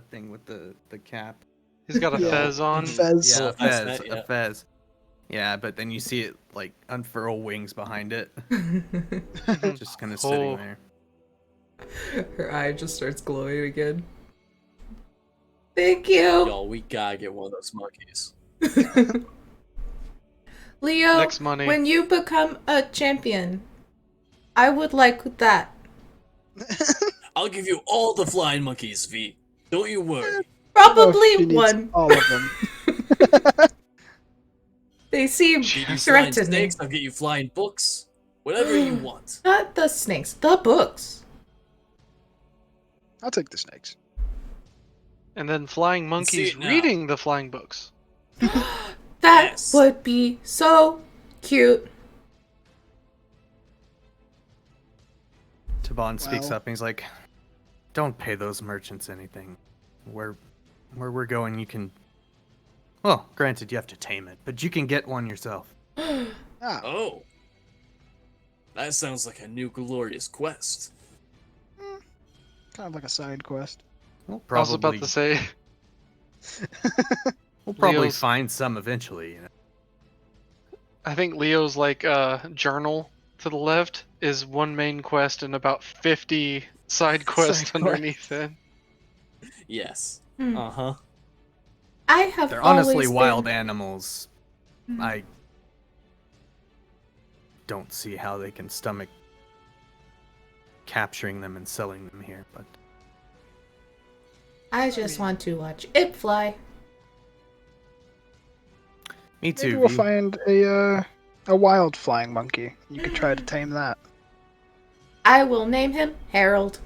thing with the cap. He's got a Yeah. fez on. Fez. Yeah, a Fez, fez, yeah. a fez. Yeah, but then you see it like unfurl wings behind it. Just kind of sitting Oh. there. Her eye just starts glowing again. Thank you. Y'all, we gotta get one of those monkeys. Leo, Next money. when you become a champion, I would like that. I'll give you all the flying monkeys, V. Don't you worry. Probably She needs one. all of them. They seem Give you flying threatening. snakes, I'll get you flying books. Whatever you want. Not the snakes, the books. I'll take the snakes. And then flying monkeys it now. reading the flying books. That Yes. would be so cute. Taban speaks Wow. up and he's like, don't pay those merchants anything. Where we're going, you can... Well, granted, you have to tame it, but you can get one yourself. Ah, Oh. That sounds like a new glorious quest. Kind of like a side quest. We'll I was about to say, we'll probably Leo's- find some eventually. I think Leo's like journal to the left is one main quest and about 50 side quests Side underneath it. Yes. Hmm. Uh-huh. I have They're honestly always wild been... animals. Hmm. I don't see how they can stomach capturing them and selling them here, but I just want to watch it fly. me too. Maybe we'll V. find a wild flying monkey. You could try to tame that. I will name him Harold.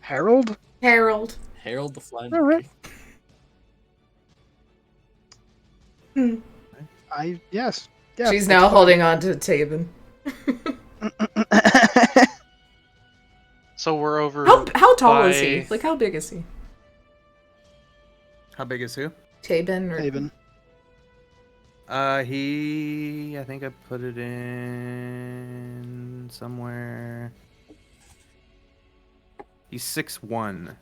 Harold? Harold. Harold the Flying All right. Hmm. Yes. Yeah. She's that's now fine. holding on to Tabin. So we're over. How tall is he? by- Like, how big is he? How big is who? Tabin or... Haven. I think I put it in somewhere. He's 6'1".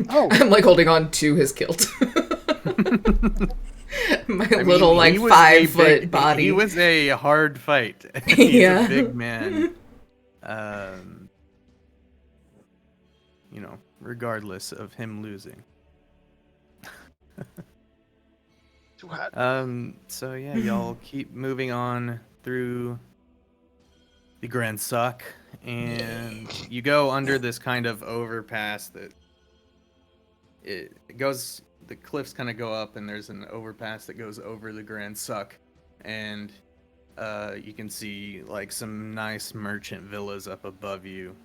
Oh, I'm like holding on to his kilt. My I mean, little like he was 5 a foot big- body. He was a hard fight. He's Yeah. a big man. Regardless of him losing. too hot. So yeah, y'all keep moving on through the Grand Suck, and you go under this kind of overpass that it goes. The cliffs kind of go up, and there's an overpass that goes over the Grand Suck, and you can see like some nice merchant villas up above you.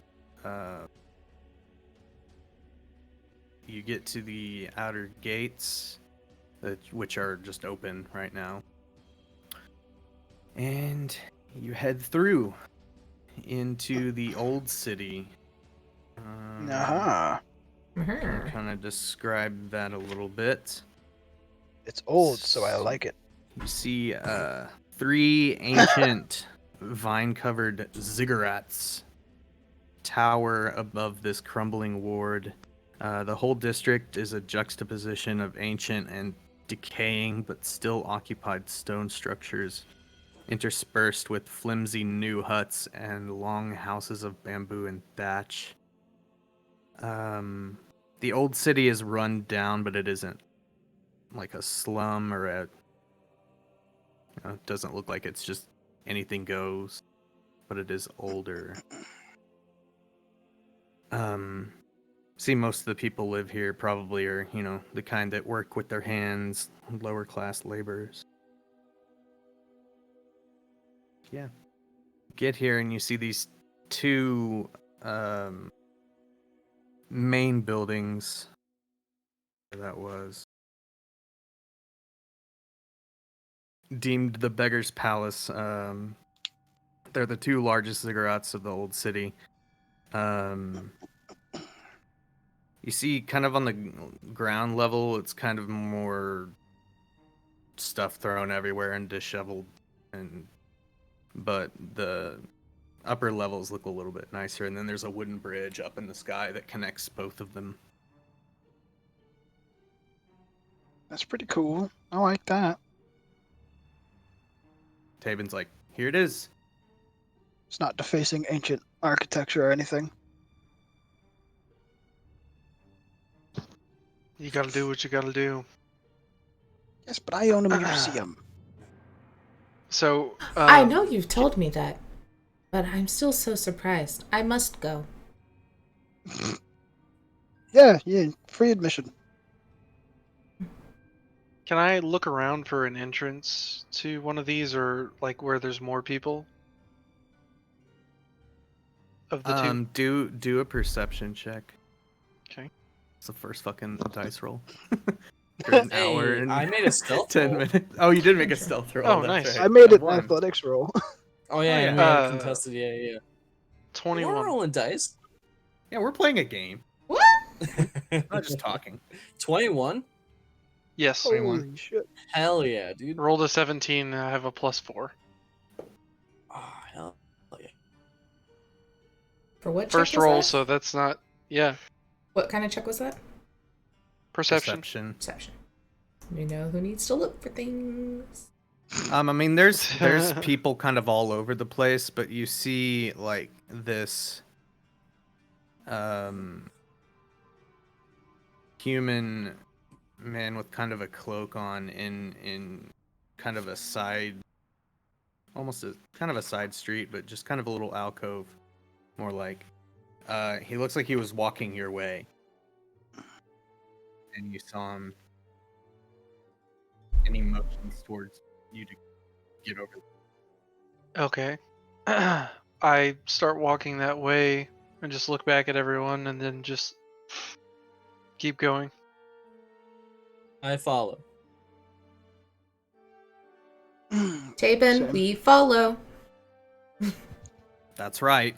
You get to the outer gates, which are just open right now, and you head through into the old city. Aha. Mhm. Kind of describe that a little bit. It's old, so I like it. You see 3 ancient vine-covered ziggurats tower above this crumbling ward. The whole district is a juxtaposition of ancient and decaying but still occupied stone structures, interspersed with flimsy new huts and long houses of bamboo and thatch. The old city is run down, but it isn't like a slum or it doesn't look like it's just anything goes, but it is older. See, most of the people live here probably are, the kind that work with their hands, lower class laborers. Yeah. Get here and you see these 2 main buildings. That was deemed the Beggar's Palace. They're the 2 largest ziggurats of the old city. You see, kind of on the ground level, it's kind of more stuff thrown everywhere and disheveled, but the upper levels look a little bit nicer. And then there's a wooden bridge up in the sky that connects both of them. That's pretty cool. I like that. Tabin's like, here it is. It's not defacing ancient architecture or anything. You gotta do what you gotta do. Yes, but I own a museum. So I know you've told me that, but I'm still so surprised. I must go. Yeah, free admission. Can I look around for an entrance to one of these, or like where there's more people? Of the 2. Do a perception check. Okay. It's the first fucking dice roll. For an hour Hey, and I made a stealth 10 roll. minutes. Oh, you did make a stealth roll. Oh, that's nice. right. I made it an One. athletics roll. Oh yeah, yeah. and we had contested. Yeah. We're 21. rolling dice. Yeah, we're playing a game. What? I'm not just talking. 21. Yes. 21. Holy shit. Hell yeah, dude. Rolled a 17. I have a +4. Oh, hell yeah. For what check First was roll, that? so that's not. Yeah, What kind of check was that? perception. Perception. We know who needs to look for things. I mean, there's people kind of all over the place, but you see like this human man with kind of a cloak on in kind of a side, almost a kind of a side street, but just kind of a little alcove, more like. He looks like he was walking your way, and you saw him, and he motions towards you to get over. Okay. I start walking that way and just look back at everyone and then just keep going. I follow. Taben, Same. we follow. That's right.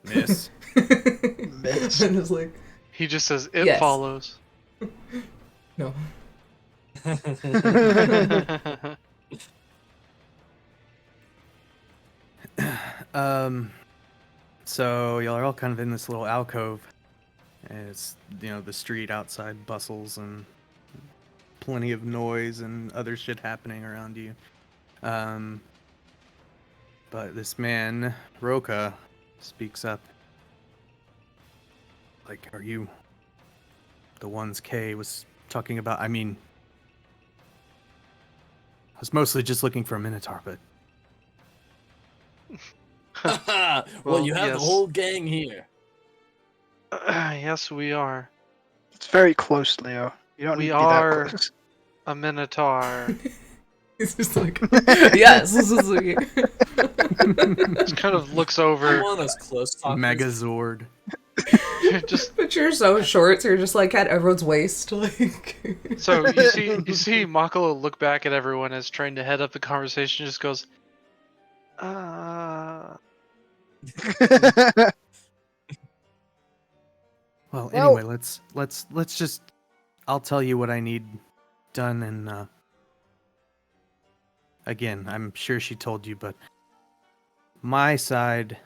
Miss. Miss. And it's like, He just says, it Yes. follows. no. So y'all are all kind of in this little alcove. And it's, the street outside bustles and plenty of noise and other shit happening around you. But this man, Roka, speaks up. Like, are you the ones Kay was talking about? I mean, I was mostly just looking for a Minotaur, but Well, Well, you have yes. the whole gang here. Yes, we are. It's very close, Leo. You don't We need to be are- that close. A Minotaur. It's just like, yes, this is like, Just kind of looks I'm over. one of those close talkers. Megazord. Just but you're so short, so you're just like at everyone's waist, like. so you see Makalo look back at everyone as trying to head up the conversation. Just goes, Well, Well- anyway, let's just. I'll tell you what I need done, and again, I'm sure she told you, but my side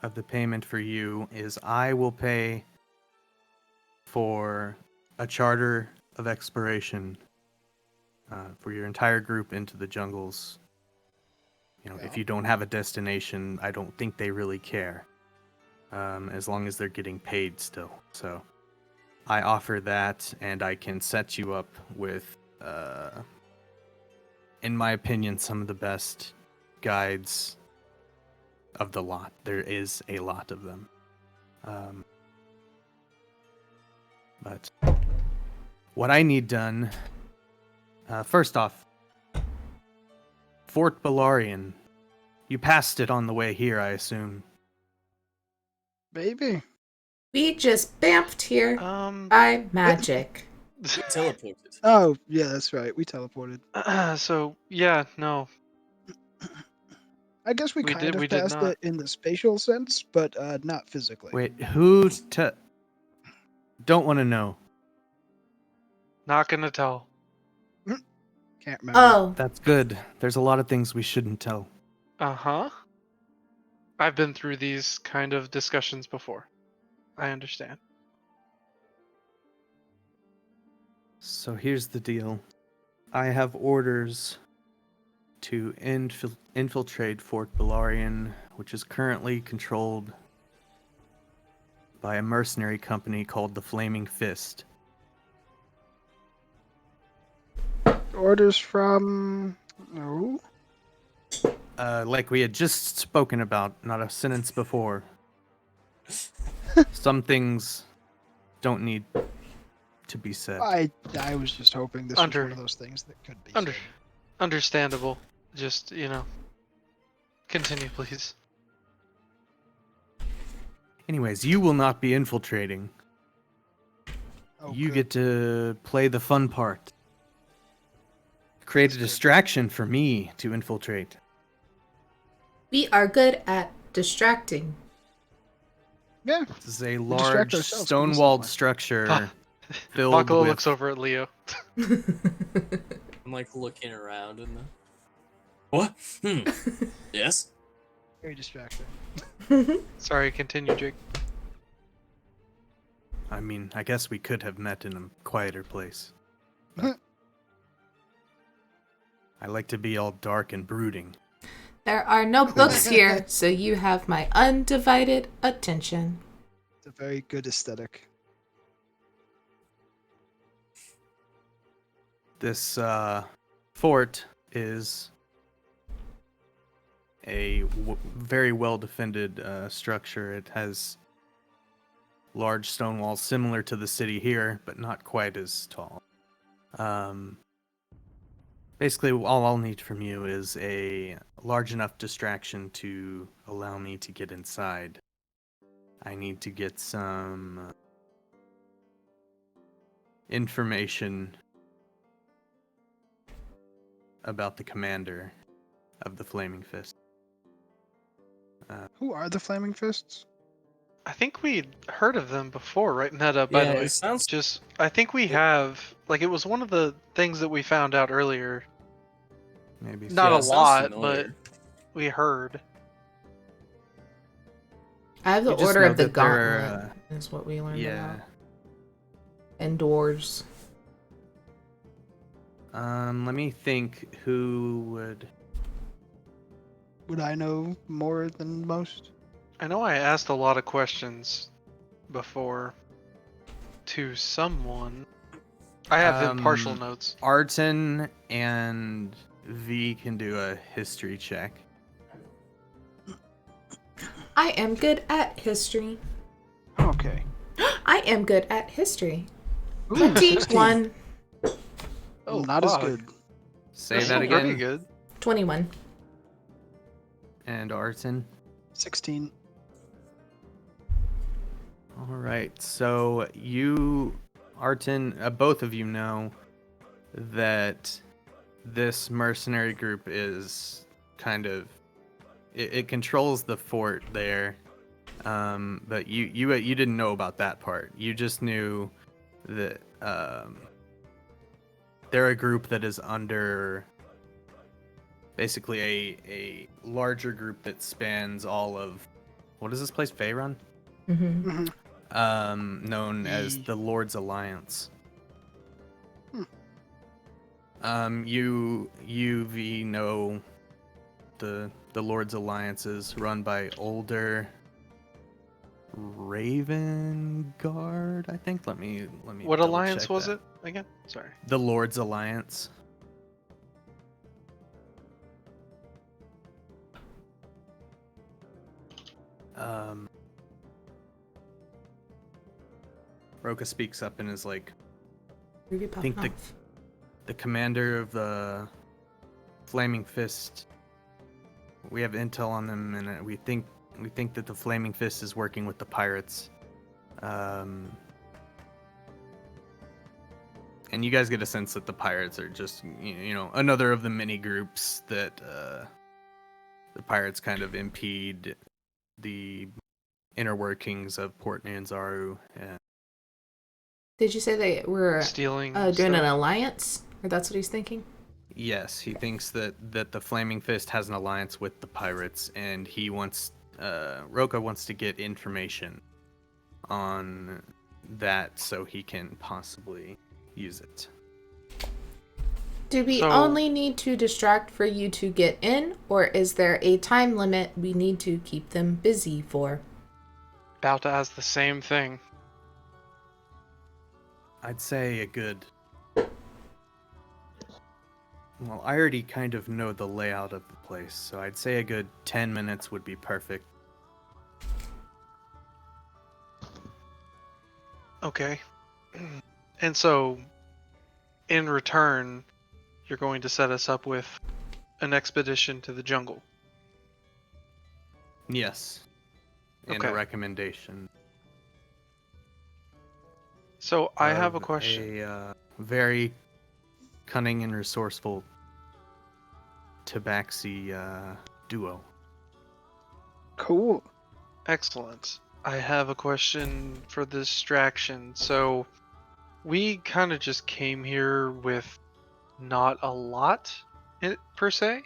of the payment for you is I will pay for a charter of exploration for your entire group into the jungles. If you don't have a destination, I don't think they really care, as long as they're getting paid still. So I offer that, and I can set you up with, in my opinion, some of the best guides of the lot. There is a lot of them. But what I need done, first off, Fort Balarian. You passed it on the way here, I assume. Maybe. We just bamfed here um. by magic. Teleported. Oh, yeah, that's right. We teleported. So yeah, no. I guess we We kind did- of we did passed not. it in the spatial sense, but not physically. Wait, who don't want to know. Not gonna tell. Can't remember. Oh, That's good. There's a lot of things we shouldn't tell. Uh-huh. I've been through these kind of discussions before. I understand. So here's the deal. I have orders to infiltrate Fort Balarian, which is currently controlled by a mercenary company called the Flaming Fist. Orders from who? Like we had just spoken about, not a sentence before. Some things don't need to be said. I was just hoping this was Under- one of those things that could be Under- said. Understandable. Just, continue, please. Anyways, you will not be infiltrating. Oh, You good. get to play the fun part. Create a That's good. distraction for me to infiltrate. we are good at distracting. Yeah. This is a distract large ourselves stone-walled constantly. structure filled Makalo with... looks over at Leo. I'm like looking around and what? Yes? Very distracting. Sorry, continue, Jake. I mean, I guess we could have met in a quieter place. But I like to be all dark and brooding. There are no books here, so you have my undivided attention. It's a very good aesthetic. This fort is a very well-defended structure. It has large stone walls similar to the city here, but not quite as tall. Basically, all I'll need from you is a large enough distraction to allow me to get inside. I need to get some information about the commander of the Flaming Fist. Who are the Flaming Fists? I think we'd heard of them before, right, Netta? By Yeah, the way, it sounds. just I think we have. Like, it was one of the things that we found out earlier. Maybe Not Yeah, a it sounds lot, familiar. but we heard. I have the You just Order know of the that they're, Gauntlet, is what we learned yeah. about. And doors. Let me think who would... Would I know more than most? I know I asked a lot of questions before to someone. I have impartial notes. Arton and V can do a history check. I am good at history. Okay. I am good at history. Ooh, 21. Oh, not as fuck. good. Say That's that still pretty again. good. 21. And Arton. 16. All right. So you, Arton, both of you know that this mercenary group is kind of it controls the fort there. But you didn't know about that part. You just knew that they're a group that is under basically a larger group that spans all of, what is this place, Faerun? Mm-hmm. Mm-hmm. Known as the Lord's Alliance. You V know the Lord's Alliance is run by older Raven Guard, I think. Let me What double alliance check was that. it again? Sorry. The Lord's Alliance. Roka speaks up and is like, Ruby I think popping off. the commander of the Flaming Fist, we have intel on them, and we think that the Flaming Fist is working with the pirates. And you guys get a sense that the pirates are just, you know, another of the many groups that the pirates kind of impede the inner workings of Port Nyanzaru. And Did you say they were Stealing. doing stuff. an alliance? Or that's what he's thinking? yes, he thinks that the Flaming Fist has an alliance with the pirates, and he wants Roka wants to get information on that so he can possibly use it. Do we So- only need to distract for you to get in, or is there a time limit we need to keep them busy for? About to ask the same thing. I'd say a good... Well, I already kind of know the layout of the place, so I'd say a good 10 minutes would be perfect. Okay. And so, in return, you're going to set us up with an expedition to the jungle. Yes. And Okay. a recommendation. So, I have a of question. A very cunning and resourceful tabaxi duo. Cool. Excellent. I have a question for the distraction. So, we kind of just came here with not a lot per se,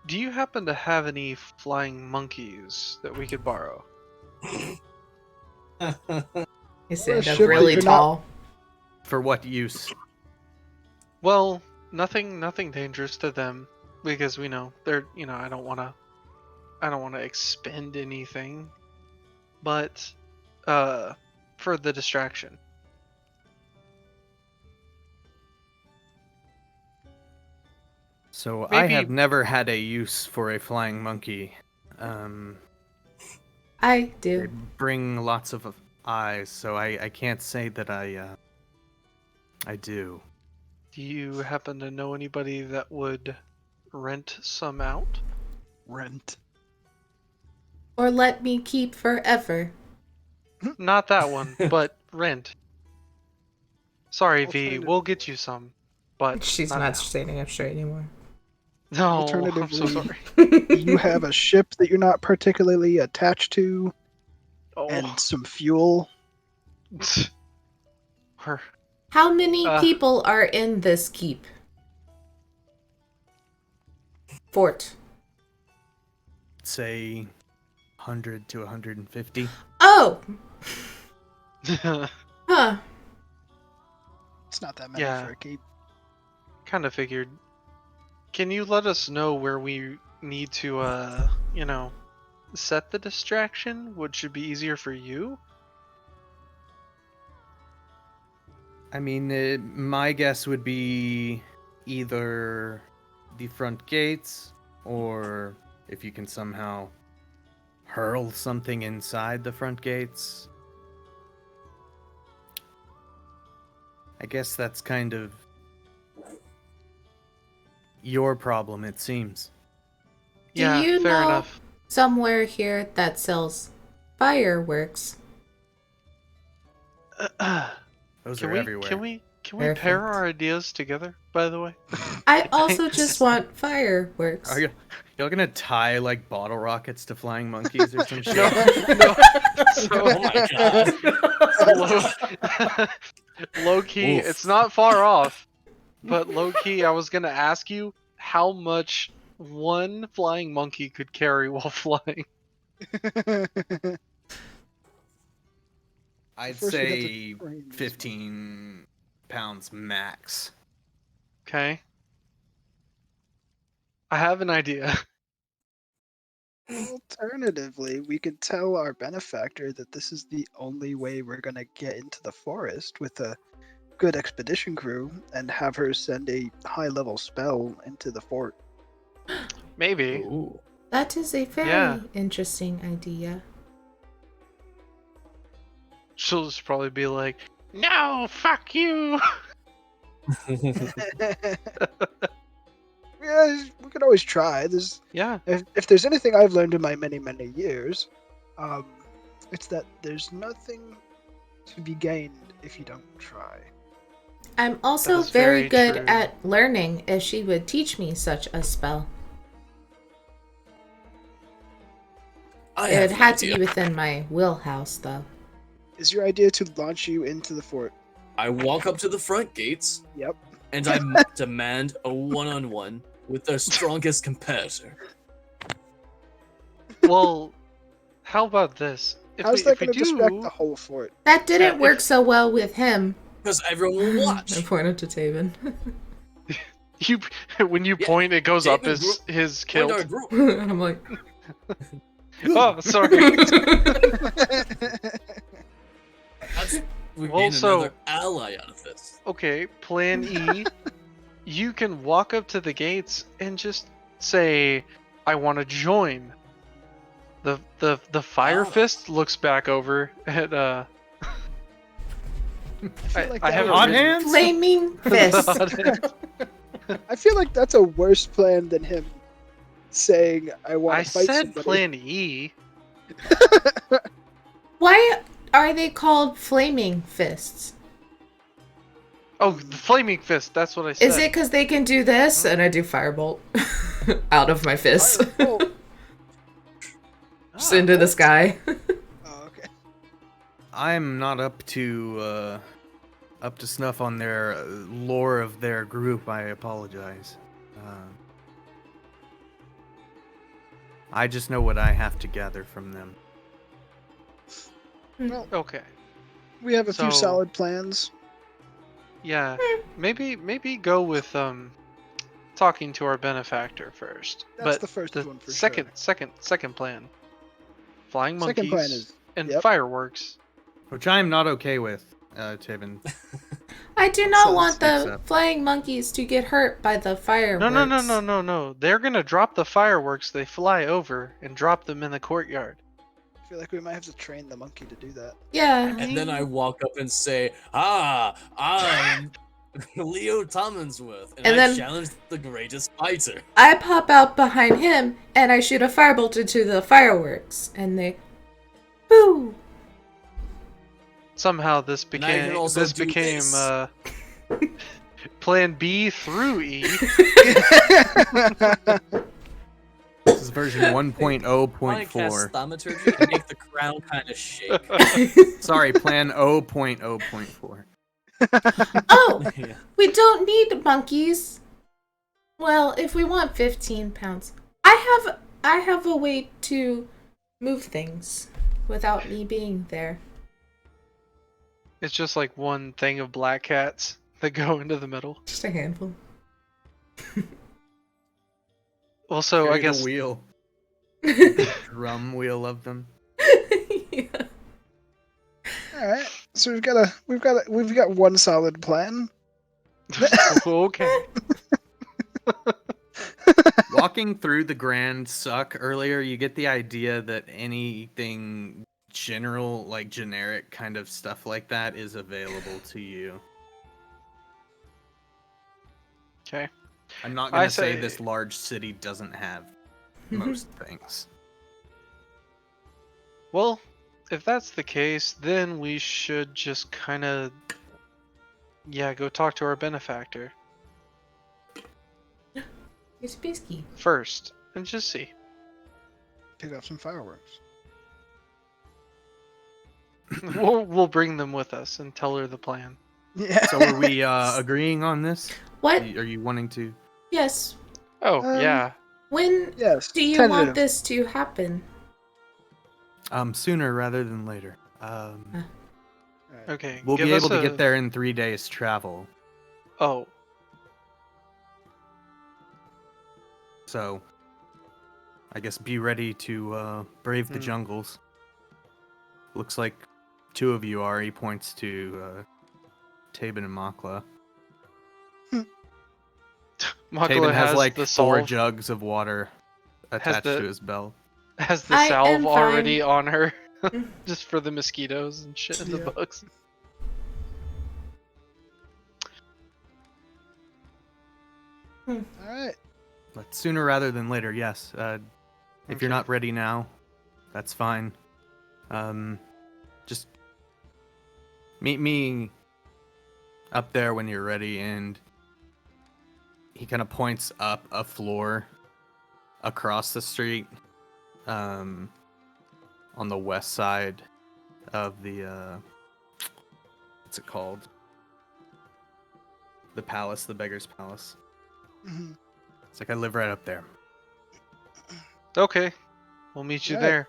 Do you happen to have any flying monkeys that we could borrow? They Or a stand ship up that really you're not- tall. For what use? Well, nothing dangerous to them because we know they're, I don't want to expend anything, but for the distraction. So I Maybe- have never had a use for a flying monkey. I They do. bring lots of eyes, so I can't say that I do. Do you happen to know anybody that would rent some out? Rent. Or let me keep forever. Not that one, but rent. Sorry, V, Alternative- we'll get you some, but She's not not now. standing up straight anymore. No, I'm so Alternatively- sorry. You have a ship that you're not particularly attached to, Oh, and some fuel. her. How many Uh. people are in this keep? Fort. Say 100 to 150. Oh! Huh. It's not that many Yeah. for a keep. Kind of figured. Can you let us know where we need to, set the distraction? Which should be easier for you? I mean, my guess would be either the front gates, or if you can somehow hurl something inside the front gates. I guess that's kind of your problem, it seems. Do Yeah, you fair know enough. somewhere here that sells fireworks? Those Can are we everywhere. can we pair Perfect. our ideas together? By the way, I also just want fireworks. Are y'all gonna tie like bottle rockets to flying monkeys or some shit? no. Oh my god. Low key, Oof. it's not far off. But low key, I was gonna ask you how much one flying monkey could carry while flying. I'd First we'd have to say train this 15 pounds max. Okay. I have an idea. Alternatively, we could tell our benefactor that this is the only way we're gonna get into the forest with a good expedition crew, and have her send a high-level spell into the fort. Maybe. Ooh. That is a very Yeah. interesting idea. She'll just probably be like, "No, fuck you." Yeah, we could always try. Yeah. If there's anything I've learned in my many years, it's that there's nothing to be gained if you don't try. I'm also That's very very good true. at learning if she would teach me such a spell. I It have an had to idea. be within my wheelhouse, though. Is your idea to launch you into the fort? I walk up to the front gates Yep. and I demand a one-on-one with their strongest competitor. Well, how about this? How's that if we going to distract do, the whole fort? That didn't if- work so well with him. Because everyone will I watch. pointed to Taven. you when you Yeah, point, it goes up David his Join our kilt. group. And I'm like, Oh, sorry. That's, we Well, gain so- another ally out of this. Okay, plan E. You can walk up to the gates and just say, "I want to join." The fire Ah. fist looks back over at I feel like I that haven't would- Hot written- hands? flaming fist. I feel like that's a worse plan than him saying, "I want I to fight said somebody." plan E. Why are they called flaming fists? Oh, the flaming fist. That's what I said. Is it because they can do this and I do firebolt out of my fist Firebolt. just into the sky? Oh, okay. I'm not up to snuff on their lore of their group. I apologize. I just know what I have to gather from them. Okay. We have a few So- solid plans. Yeah. Maybe go with talking to our benefactor first. That's but the first one for second sure. second plan. Flying monkeys Second plan is and yep. fireworks. Which I am not okay with, Taven. I do not Sounds want the except- flying monkeys to get hurt by the fireworks. No. They're gonna drop the fireworks. They fly over and drop them in the courtyard. I feel like we might have to train the monkey to do that. Yeah. And then I walk up and say, I'm Leo Tommonsworth, and And I then- challenge the greatest fighter. I pop out behind him and I shoot a firebolt into the fireworks, and they, boo. Somehow this And I can became also do this. Plan B through E. This is version My 1.0.4. thaumaturgy and make the crown kind of shake. Sorry, plan 0.0.4. Oh, Yeah. we don't need monkeys. Well, if we want 15 pounds, I have a way to move things without me being there. It's just like one thing of black cats that go into the middle. Just a handful. Well, so I Carry guess the wheel, drum wheel of them. Yeah. All right. So we've got one solid plan. okay. Walking through the Grand Suck earlier, you get the idea that anything general, like generic kind of stuff like that is available to you. Okay. I'm not I going to say say- this large city doesn't have most things. Well, if that's the case, then we should just kind of, go talk to our benefactor It's Bisky. first and just see. Pick up some fireworks. We'll bring them with us and tell her the plan. Yeah. So are we agreeing on this? What? Are you wanting to? Yes. Oh, yeah. When Yes. do you tentative. want this to happen? Sooner rather than later. All right. Okay. We'll give be us able to a- get there in 3 days travel. Oh, So, I guess be ready to brave the Hmm. jungles. Looks like 2 of you are. He points to Tabin and Makla. Makala Tabin has like the 4 salve. jugs of water attached the- to his belt. Has the I am salve fine. already on her, just for the mosquitoes and shit and Yeah. the bugs. All right. But sooner rather than later, yes. If you're Okay. not ready now, that's fine. Just meet me up there when you're ready, and he kind of points up a floor across the street, on the west side of the what's it called? The palace, the beggar's palace. Mhm. It's like I live right up there. Okay, we'll meet you Right. there.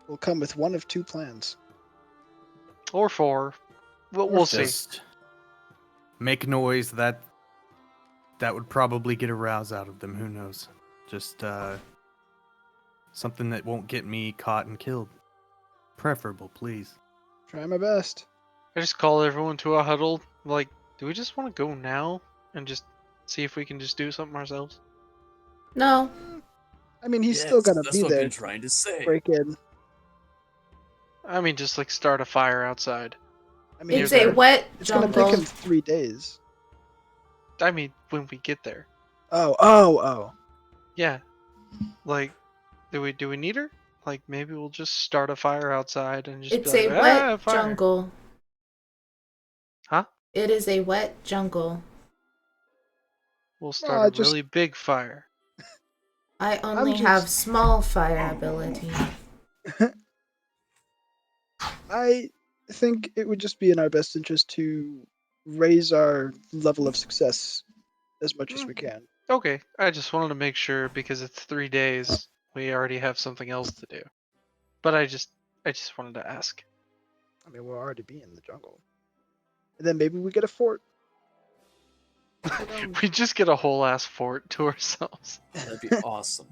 We'll come with one of 2 plans. Or 4. We'll see. Just make noise that would probably get a rouse out of them. Who knows? Just something that won't get me caught and killed. Preferable, please. Try my best. I just call everyone to a huddle. Like, do we just want to go now and just see if we can just do something ourselves? No. I mean, he's Yes, still gonna that's be what there. I've been trying to say. Break in. I mean, just like start a fire outside. I mean, It's You're a there. wet it's gonna jungle. take him 3 days. I mean, when we get there. Oh. Yeah. Like, do we need her? Like, maybe we'll just start a fire outside and just. It's be a like, wet fire." jungle. Huh? It is a wet jungle. We'll start a just- really big fire. I only just- have small fire ability. I think it would just be in our best interest to raise our level of success as much as we can. Okay, I just wanted to make sure because it's 3 days. We already have something else to do. But I just wanted to ask. I mean, we'll already be in the jungle. And then maybe we get a fort. Who knows? We just get a whole ass fort to ourselves. That'd be awesome.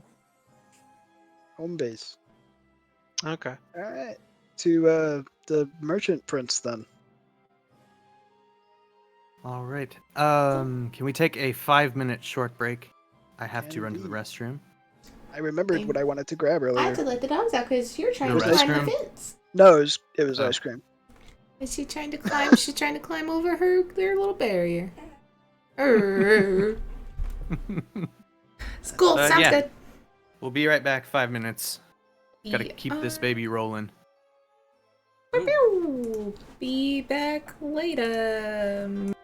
Home base. Okay. All right. To the merchant prince then. All right. Can we take a 5-minute short break? I have to run to the Indeed. restroom. I remembered what I wanted to grab I earlier. had to let the dogs out because you're trying The to climb the restroom? fence. No, it was Oh. ice cream. Is she trying to climb? She's trying to climb over their little barrier. Arr. School sounds yeah. good. We'll be right back. 5 minutes. Gotta Yeah. keep this baby rolling. Be back later.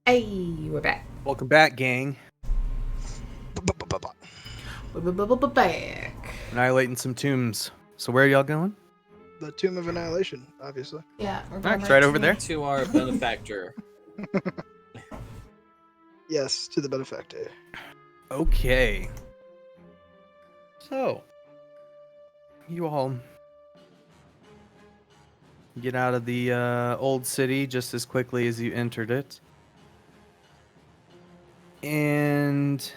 Hey, we're back. Welcome back, gang. Back. Annihilating some tombs. So where are y'all going? The Tomb of Annihilation, obviously. Yeah, we're Alright, going it's right over to there. To our benefactor. Yes, to the benefactor. Okay. So, you all get out of the old city just as quickly as you entered it. And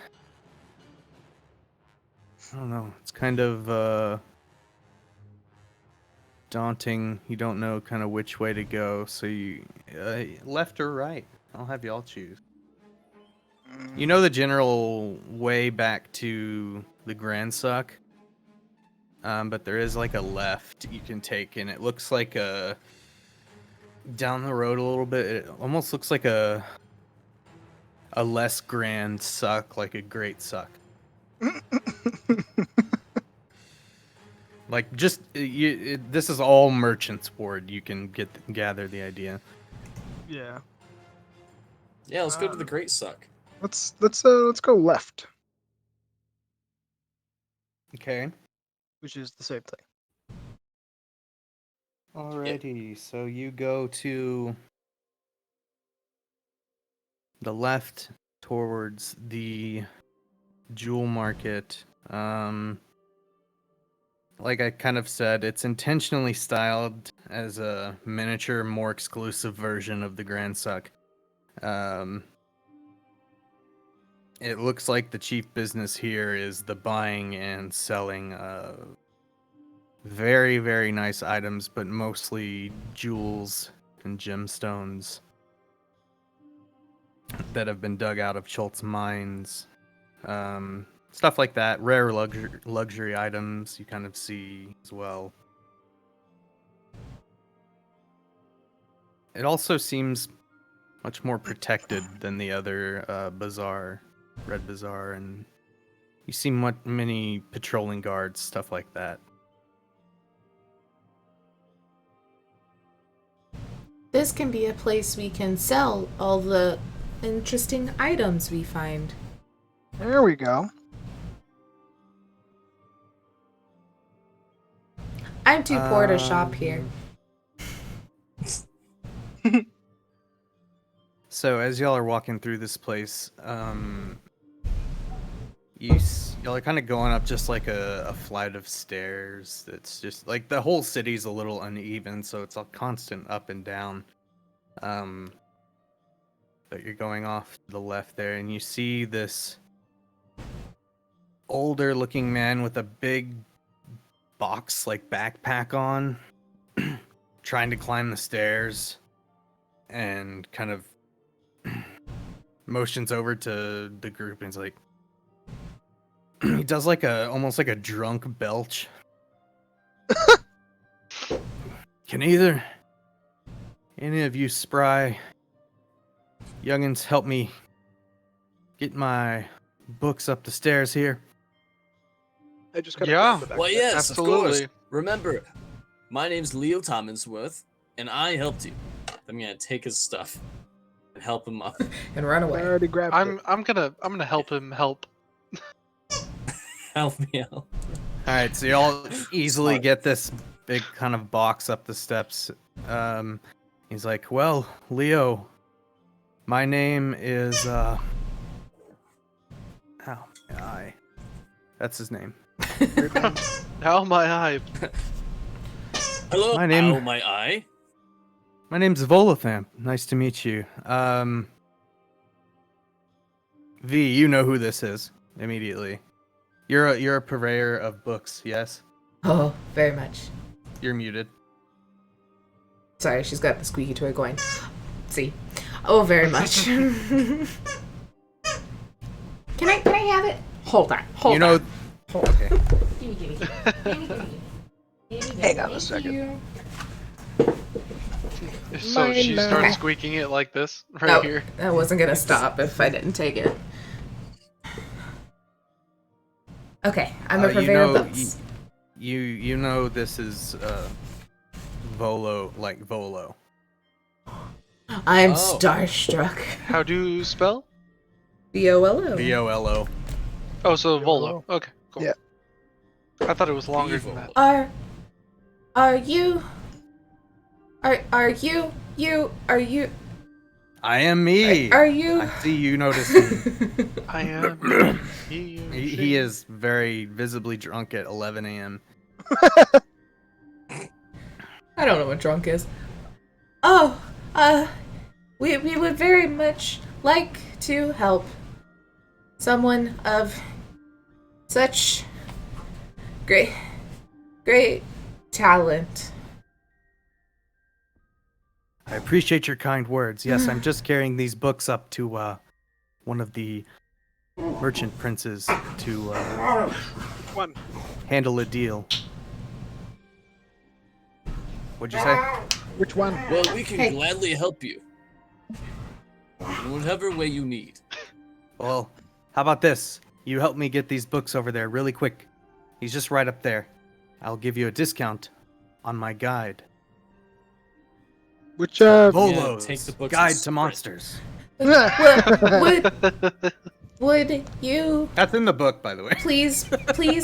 I don't know, it's kind of daunting. You don't know kind of which way to go, so you left or right. I'll have y'all choose. You know the general way back to the Grand Suck, but there is like a left you can take, and it looks like a down the road a little bit. It almost looks like a less grand suck, like a great suck. Like just this is all merchant's board. You can gather the idea. Yeah. Yeah, let's go to the Great Suck. Let's go left, Okay. which is the same thing. Alrighty, so you go to the left towards the jewel market. Like I kind of said, it's intentionally styled as a miniature, more exclusive version of the Grand Suck. It looks like the chief business here is the buying and selling of very, very nice items, but mostly jewels and gemstones that have been dug out of Schultz mines. Stuff like that. Rare luxury items you kind of see as well. It also seems much more protected than the other bazaar, Red Bazaar, and you see many patrolling guards, stuff like that. This can be a place we can sell all the interesting items we find. There we go. I'm too poor to shop here. So as y'all are walking through this place, y'all are kind of going up just like a flight of stairs. That's just like the whole city's a little uneven, so it's a constant up and down. But you're going off to the left there, and you see this older-looking man with a big box like backpack on, trying to climb the stairs, and kind of motions over to the group and he's like, he does like almost like a drunk belch. Can any of you spry youngins help me get my books up the stairs here? I just got Yeah. Well, yes, of course. Absolutely. Remember, my name's Leo Tommonsworth, and I helped you. I'm gonna take his stuff and help him up. And run I away. already grabbed it. I'm gonna help him help. Help me out. All right, so y'all easily Smart. get this big kind of box up the steps. He's like, "Well, Leo, my name is ow, my eye. That's his name. Now my eye. Hello, My name- ow, my eye. My name's Volothamp. Nice to meet you. V, you know who this is immediately. You're a purveyor of books, yes? Oh, very much. You're muted. Sorry, she's got the squeaky toy going. See. Oh, very much. Can I have it? Hold on. Hold You know, on. Hold on. okay. Hang on a second. So she Mine, starts okay. squeaking it like this right No, here. I wasn't gonna stop if I didn't take it. Okay, I'm a You purveyor of know, books. you know this is Volo, like Volo. I'm Oh. starstruck. How do you spell? VOLO. VOLO. Oh, so Volo. Volo. Okay, cool. Yeah. I thought it was longer than Volo. that. Are you? Are you? I am me. Are you? I see you noticed me. I am. He is very visibly drunk at 11 a.m. I don't know what drunk is. Oh, we would very much like to help someone of such great talent. I appreciate your kind words. Yes, I'm just carrying these books up to one of the merchant princes to One. handle a deal. What'd you say? Which one? Well, we can Hey. gladly help you. In whatever way you need. Well, how about this? You help me get these books over there really quick. He's just right up there. I'll give you a discount on my guide. Which Volo's take the books Guide and to sprint. Monsters. Would you That's in the book, by the way. please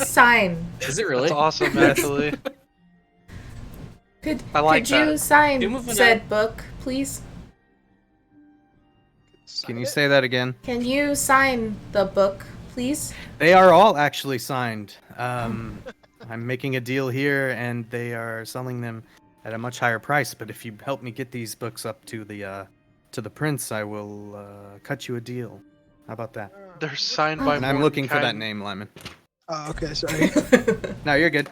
sign? Is it really? That's awesome, Yes. actually. Could I like could you that. sign Can we move said book, please? Can you say that again? Can you sign the book, please? They are all actually signed. I'm making a deal here, and they are selling them at a much higher price. But if you help me get these books up to the prince, I will cut you a deal. How about that? They're signed by And I'm looking for that Mordenkainen. name, Lyman. Oh, okay, sorry. No, you're good.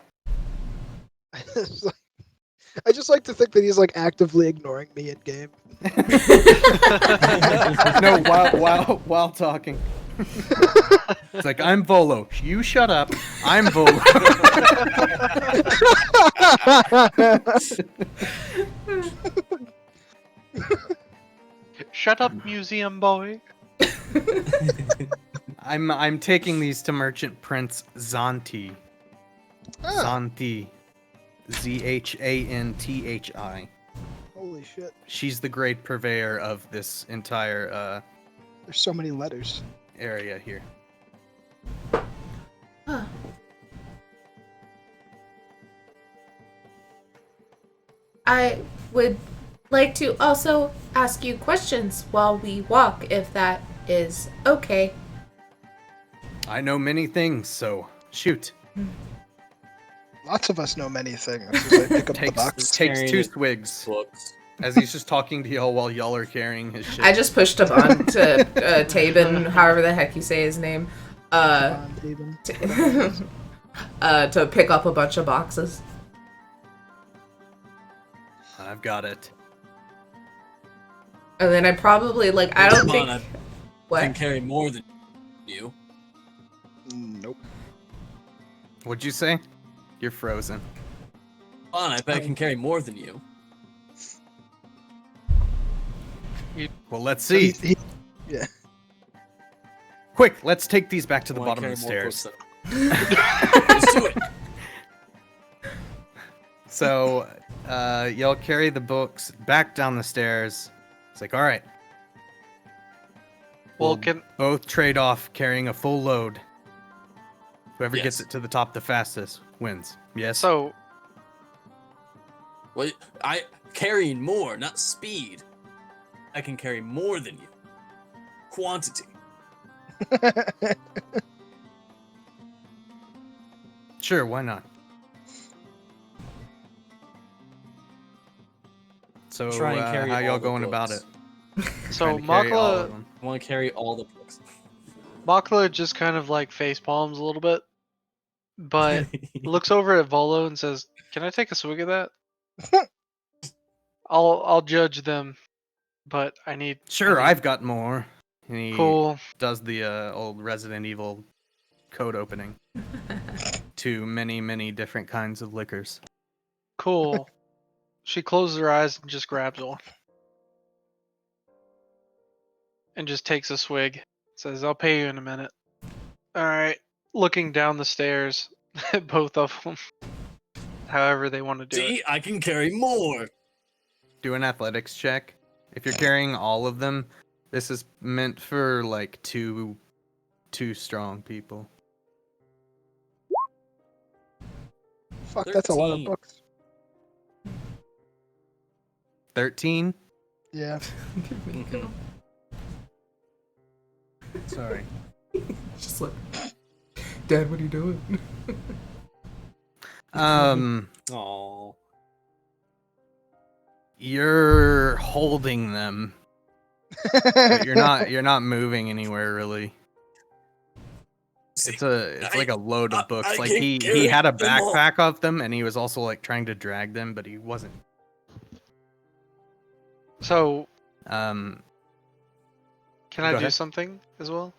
I just like to think that he's like actively ignoring me in game. No, while talking. It's like, I'm Volo. You shut up. I'm Volo. Shut up, museum boy. I'm taking these to Merchant Prince Zanti. Ah, Zanti. Zhanthi. holy shit. She's the great purveyor of this entire There's so many letters. area here. Huh. I would like to also ask you questions while we walk, if that is okay. I know many things, so shoot. Lots of us know many things. As I pick up the Takes box. takes Carrying two it. swigs Books. as he's just talking to y'all while y'all are carrying his shit. I just pushed him on to Tabin, however the heck you say his name, Even. to pick up a bunch of boxes. I've got it. And then I probably, like, I don't Come think... on, I can What? carry more than you. Nope. What'd you say? You're frozen. Come on, I bet I can carry more than you. Well, let's see. Yeah. Quick, let's take these back to the I wanna bottom of the carry more stairs. books than- Let's do it. So, y'all carry the books back down the stairs. It's like, all right. Well, We'll can both trade off carrying a full load. Whoever gets Yes. it to the top the fastest wins. Yes. so Well, I carrying more, not speed. I can carry more than you. Quantity. Sure, why not? So, Try and carry how y'all all the going about books. it? so Trying to carry all of Makla them. I want to carry all the books. Makla just kind of like face palms a little bit, but looks over at Volo and says, "Can I take a swig of that? I'll judge them, but I need." Sure, I need- I've got more. And he Cool. does the old Resident Evil code opening to many, many different kinds of liquors. Cool. She closes her eyes and just grabs one. And just takes a swig. Says, "I'll pay you in a minute." Alright. Looking down the stairs at both of them. However they want to do it. See, I can carry more. Do an athletics check If you're carrying all of them, this is meant for like two strong people. Fuck, that's a lot of 13. books. 13? Yeah. Mhm. Sorry. Just like, Dad, what are you doing? Aw. You're holding them. But you're not moving anywhere really. See, It's like a load of books. I Like can't he carry had a them all. backpack of them and he was also like trying to drag them, but he wasn't. So, Um can I Go do ahead. something as well?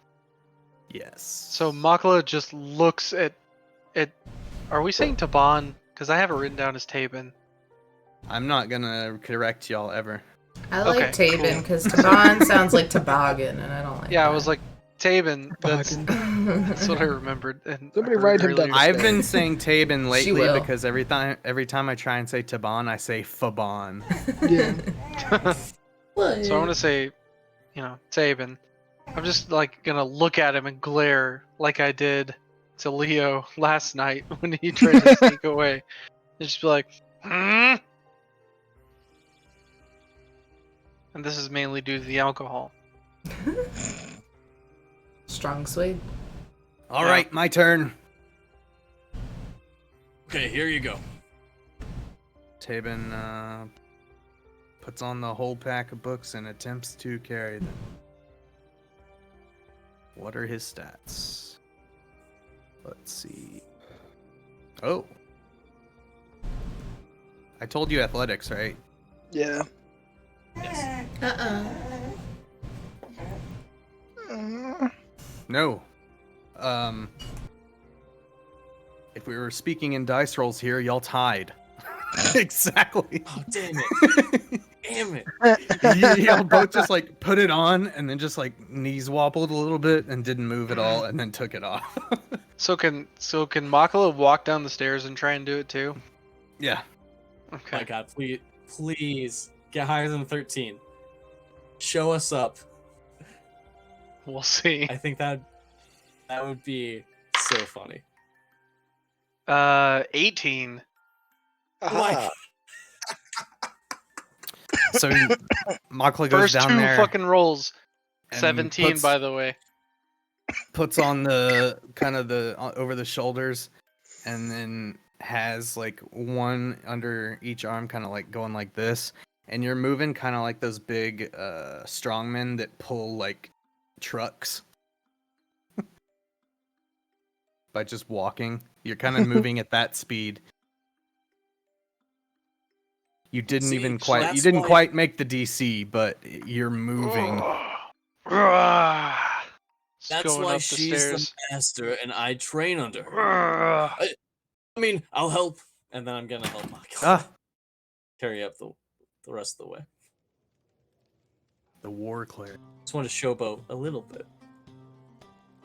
yes. So Makala just looks at it. Are we saying Taban? Because I have it written down as Tabin. I'm not gonna correct y'all ever. I like Okay, Tabin cool. because Taban sounds like toboggan, and I don't like Yeah, that. I was like, Tabin. That's Bargain. what I remembered. And Somebody heard write him earlier down. I've today. been saying Tabin She lately will. because every time I try and say Taban, I say Faban. Yeah. What? So I'm gonna say, Tabin. I'm just like gonna look at him and glare like I did to Leo last night when he tried to sneak away. And just be like, hmm? And this is mainly due to the alcohol. Strong suede. All Yeah. right, my turn. Okay, here you go. Tabin puts on the whole pack of books and attempts to carry them. What are his stats? Let's see. Oh. I told you athletics, right? Yeah. Yes. No. If we were speaking in dice rolls here, y'all tied. Exactly. Oh, damn it. Damn it. Y'all both just like put it on and then just like knees wobbled a little bit and didn't move at all and then took it off. So can Makala walk down the stairs and try and do it too? Yeah. Okay. My God, please get higher than 13. Show us up. We'll see. I think that would be so funny. 18. Aha. So Makla goes First down two there. fucking rolls. and 17, puts- by the way. Puts on the kind of the over the shoulders, and then has like one under each arm, kind of like going like this. And you're moving kind of like those big strongmen that pull like trucks by just walking. You're kind of moving at that speed. You See, didn't even so quite that's you didn't why- quite make the DC, but you're moving. That's Going why up the she's stairs. the master and I train under her. I mean, I'll help, and then I'm gonna help Michael Ah, carry up the rest of the way. the war cleric. Just want to showboat a little bit.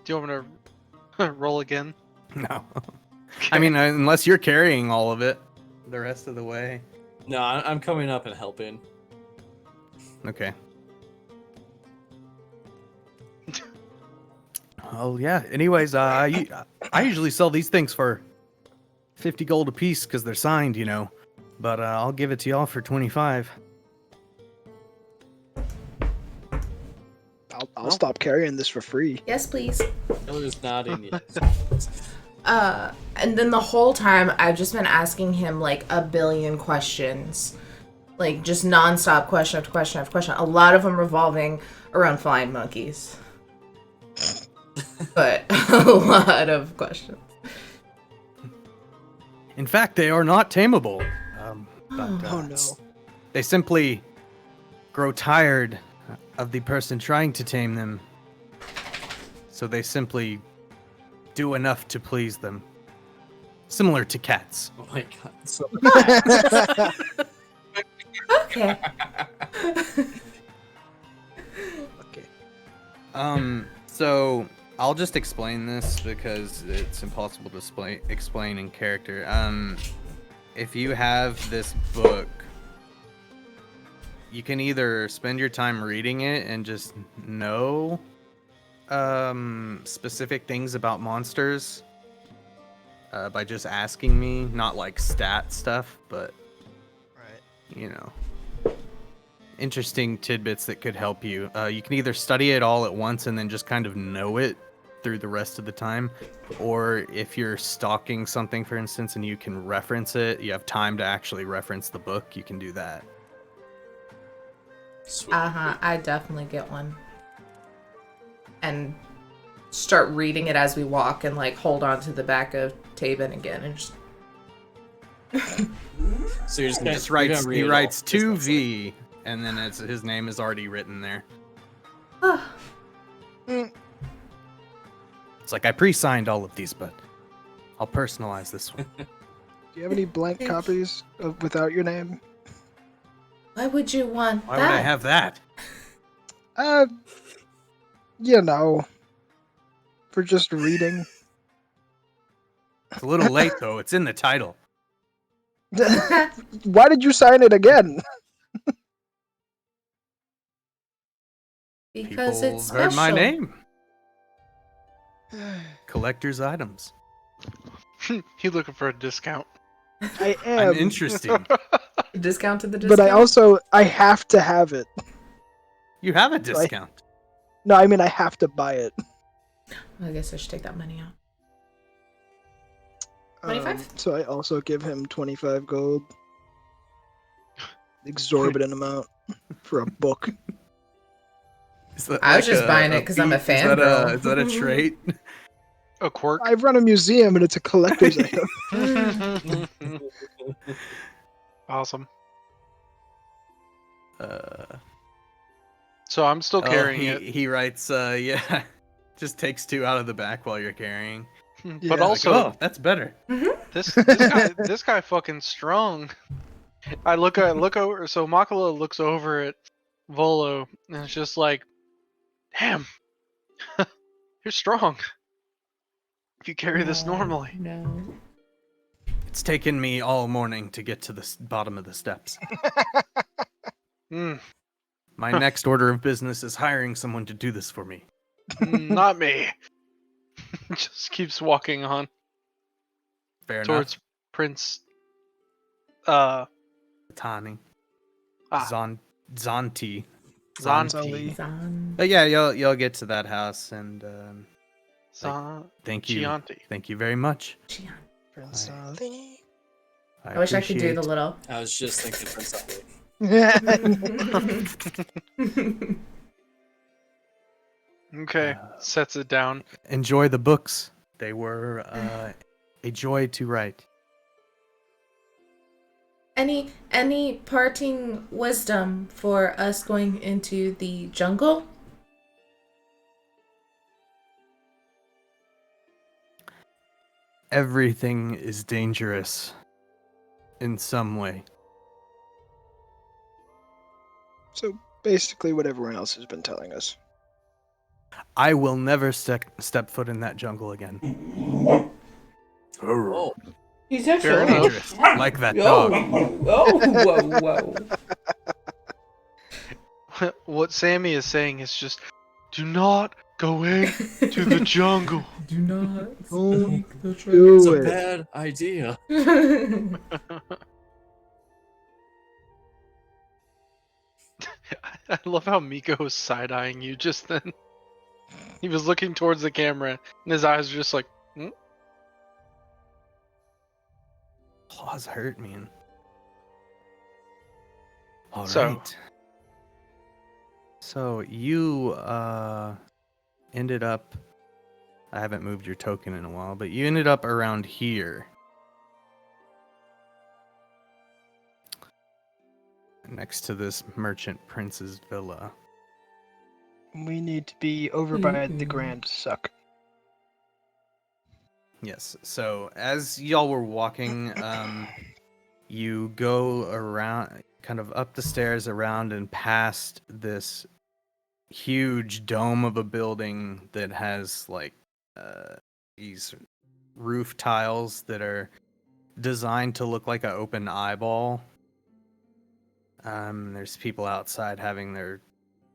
Do you want me to roll again? No. I mean, unless you're carrying all of it the rest of the way. No, I'm coming up and helping. Okay. Oh yeah. Anyways, I usually sell these things for 50 gold a piece because they're signed, you know. But I'll give it to y'all for 25. I'll stop carrying this for free. Yes, please. Miller's nodding yes. And then the whole time I've just been asking him like a billion questions. Like just nonstop question after question after question. A lot of them revolving around flying monkeys. But a lot of questions. In fact, they are not tameable. But, Oh no. They simply grow tired of the person trying to tame them. So they simply do enough to please them. Similar to cats. Oh my God. So Okay. Okay. So I'll just explain this because it's impossible to explain in character. If you have this book, you can either spend your time reading it and just know specific things about monsters by just asking me, not like stat stuff, but you know, interesting tidbits that could help you. You can either study it all at once and then just kind of know it through the rest of the time, or if you're stalking something, for instance, and you can reference it, you have time to actually reference the book, you can do that. Sweet. I definitely get one. And start reading it as we walk and like hold on to the back of Taben again and just So you're just He gonna, just you're writes, gonna read he it all. writes Just looks like- 2V, and then his name is already written there. It's like, I pre-signed all of these, but I'll personalize this one. Do you have any blank copies without your name? why would you want Why that? would I have that? You know, for just reading. It's a little late, though. It's in the title. Why did you sign it again? Because People it's special. heard my name. Collector's items. You looking for a discount? I I'm am, interesting. Discounted the discount. but I have to have it. You have a discount. No, I mean I have to buy it. I guess I should take that money out. 25? So I also give him 25 gold. Exorbitant amount for a book. Is that I was like just buying it 'cause I'm a feat? Is fangirl. that a trait? A quirk? I run a museum and it's a collector's item. Awesome. Uh, So I'm still carrying it. He writes, yeah, just takes 2 out of the back while you're carrying. But Yeah. also, Like, oh, that's better. this guy fucking strong. I look over. So Makala looks over at Volo and it's just like, damn, you're strong. If you carry this normally. No. It's taken me all morning to get to the bottom of the steps. Mm, My next order of business is hiring someone to do this for me. not me. Just keeps walking on Fair towards enough. Prince. Tani. Ah, Zanti. Zanti. Zan. But yeah, you'll get to that house, and thank you. Chianti. Thank you very much. Gian. Prince I Ali. I wish I could do the appreciate- little. I was just thinking for something. Okay, sets it down. Enjoy the books. They were a joy to write. Any parting wisdom for us going into the jungle? Everything is dangerous in some way. So basically what everyone else has been telling us. I will never step foot in that jungle again. Oh, He's Fair enough. Dangerous, like that dog. whoa. What Sammy is saying is just, do not go into the jungle. Do not Don't speak the truth. Do it's a it. bad idea. I love how Miko was side-eyeing you just then. He was looking towards the camera, and his eyes were just like, Claws hurt, man. All So- right. So you ended up. I haven't moved your token in a while, but you ended up around here. Next to this merchant prince's villa. We need to be over by the Grand Suck. Yes. So as y'all were walking, you go around, kind of up the stairs, around and past this huge dome of a building that has like these roof tiles that are designed to look like an open eyeball. There's people outside having their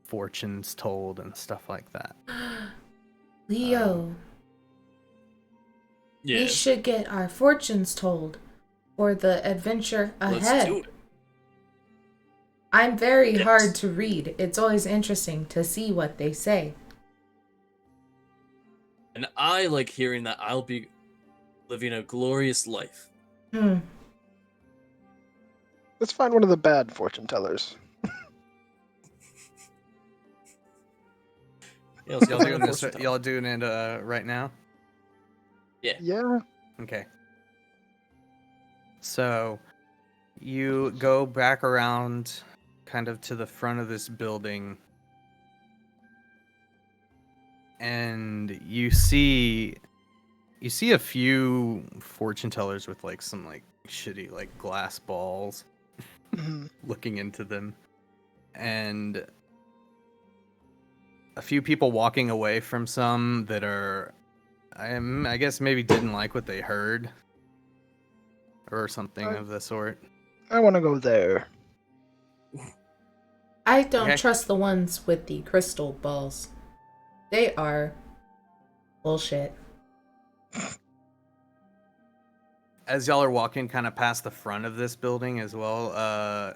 fortunes told and stuff like that. Leo, we Yes. should get our fortunes told for the adventure Let's ahead. do it. I'm very Yes. hard to read. It's always interesting to see what they say. And I like hearing that I'll be living a glorious life. Let's find one of the bad fortune tellers. Yeah, let's Y'all go doing find a this? fortune teller. Y'all doing it right now? Yeah. Okay. So you go back around kind of to the front of this building and you see a few fortune tellers with like some like shitty like glass balls Mhm. looking into them, and a few people walking away from some that are I guess maybe didn't like what they heard or something of the sort. I want to go there. I don't Okay. trust the ones with the crystal balls. They are bullshit. As y'all are walking kind of past the front of this building as well,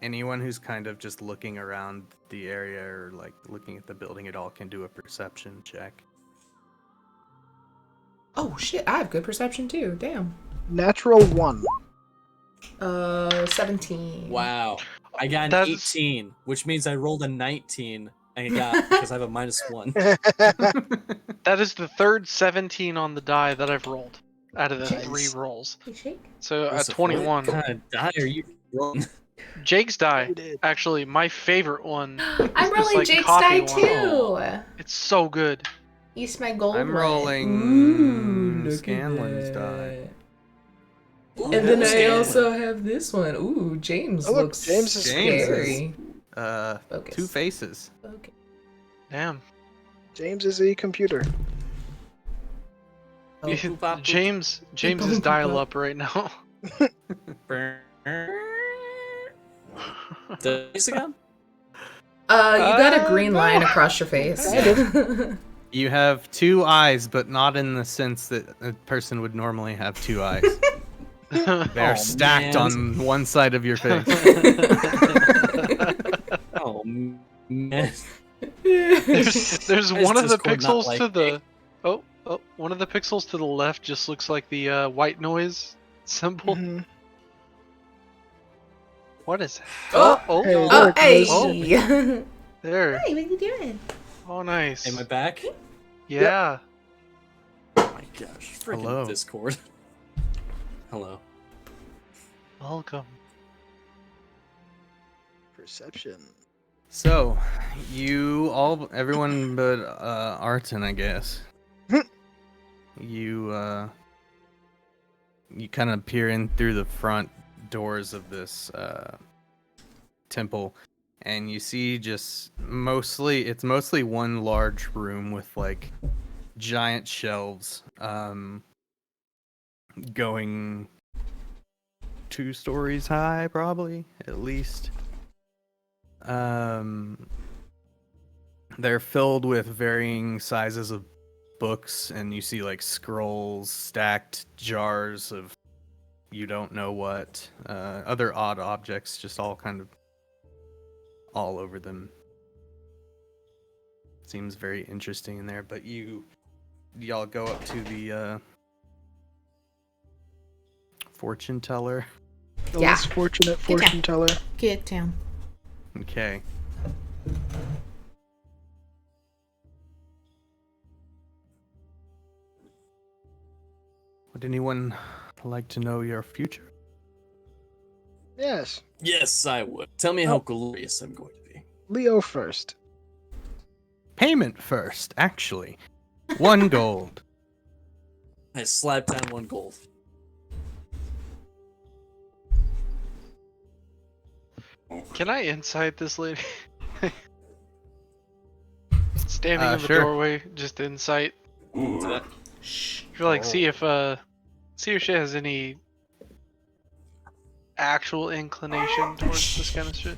anyone who's kind of just looking around the area or like looking at the building at all can do a perception check. Oh shit, I have good perception too. Damn. Natural 1. 17. Wow. I got an That's- 18, which means I rolled a 19 and I got because I have a -1. That is the third 17 on the die that I've rolled out of the Nice. 3 rolls. Hey, shake. So at Lucifer, 21. What kind of die are you rolling? Jake's die, You did. actually, my favorite one. I'm This, rolling like, Jake's copy die one. too. It's so good. He's my gold I'm one. rolling Ooh, look at Scanlan's that. die. Ooh, And then I Scanlan. also have this one. Ooh, James Oh, look, looks James is scary. Focus. 2 faces. Okay. Damn. James is a computer. Oh, boop, bop, boop. James boop, is boop, dial boop. up right now. This again? You got a green line across your face. You have 2 eyes, but not in the sense that a person would normally have 2 eyes. They're Oh, stacked man. on one side of your face. Oh, man. There's Why is one of the Discord not pixels like to me? the one of the pixels to the left just looks like the white noise symbol. Mhm. What is that? Oh, Hey, oh, look, hey. there's- There. Hi, what are you doing? Oh, nice. Am I back? Yeah. Oh my gosh. Freaking Hello. Discord. Hello. Welcome. Perception. So, everyone but Arton, I guess. You kind of peer in through the front doors of this temple, and you see it's mostly one large room with like giant shelves, going 2 stories high, probably at least. They're filled with varying sizes of books, and you see like scrolls, stacked jars of you don't know what, other odd objects, just all kind of all over them. Seems very interesting in there, but y'all go up to the fortune teller. The Yeah. less fortunate fortune teller. Get down. Okay. Would anyone like to know your future? Yes. Yes, I would. Tell me how glorious I'm going to be. Leo first. Payment first, actually. 1 gold. I slapped down 1 gold. Can I insight this lady? Standing in the Sure. doorway, just insight. Shh. I feel like see if she has any actual inclination towards this kind of shit.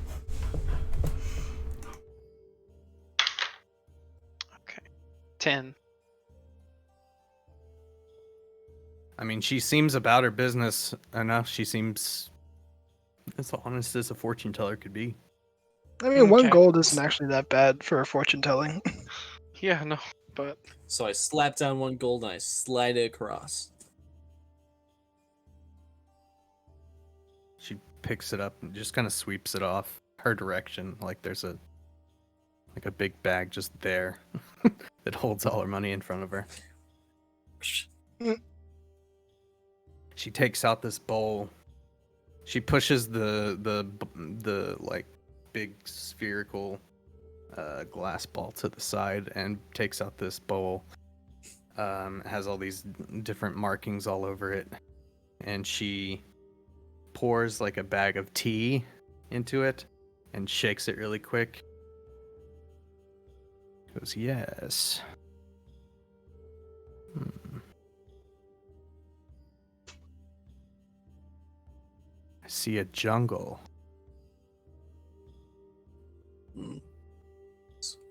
Okay. 10. I mean, she seems about her business enough. She seems as honest as a fortune teller could be. I mean, 1 Okay. gold isn't actually that bad for a fortune telling. Yeah, no, but So I slap down 1 gold and I slide it across. She picks it up and just kind of sweeps it off her direction, like there's a big bag just there that holds all her money in front of her. She takes out this bowl. She pushes the like big spherical glass ball to the side and takes out this bowl. Has all these different markings all over it, and she pours like a bag of tea into it and shakes it really quick. Goes, yes. I see a jungle.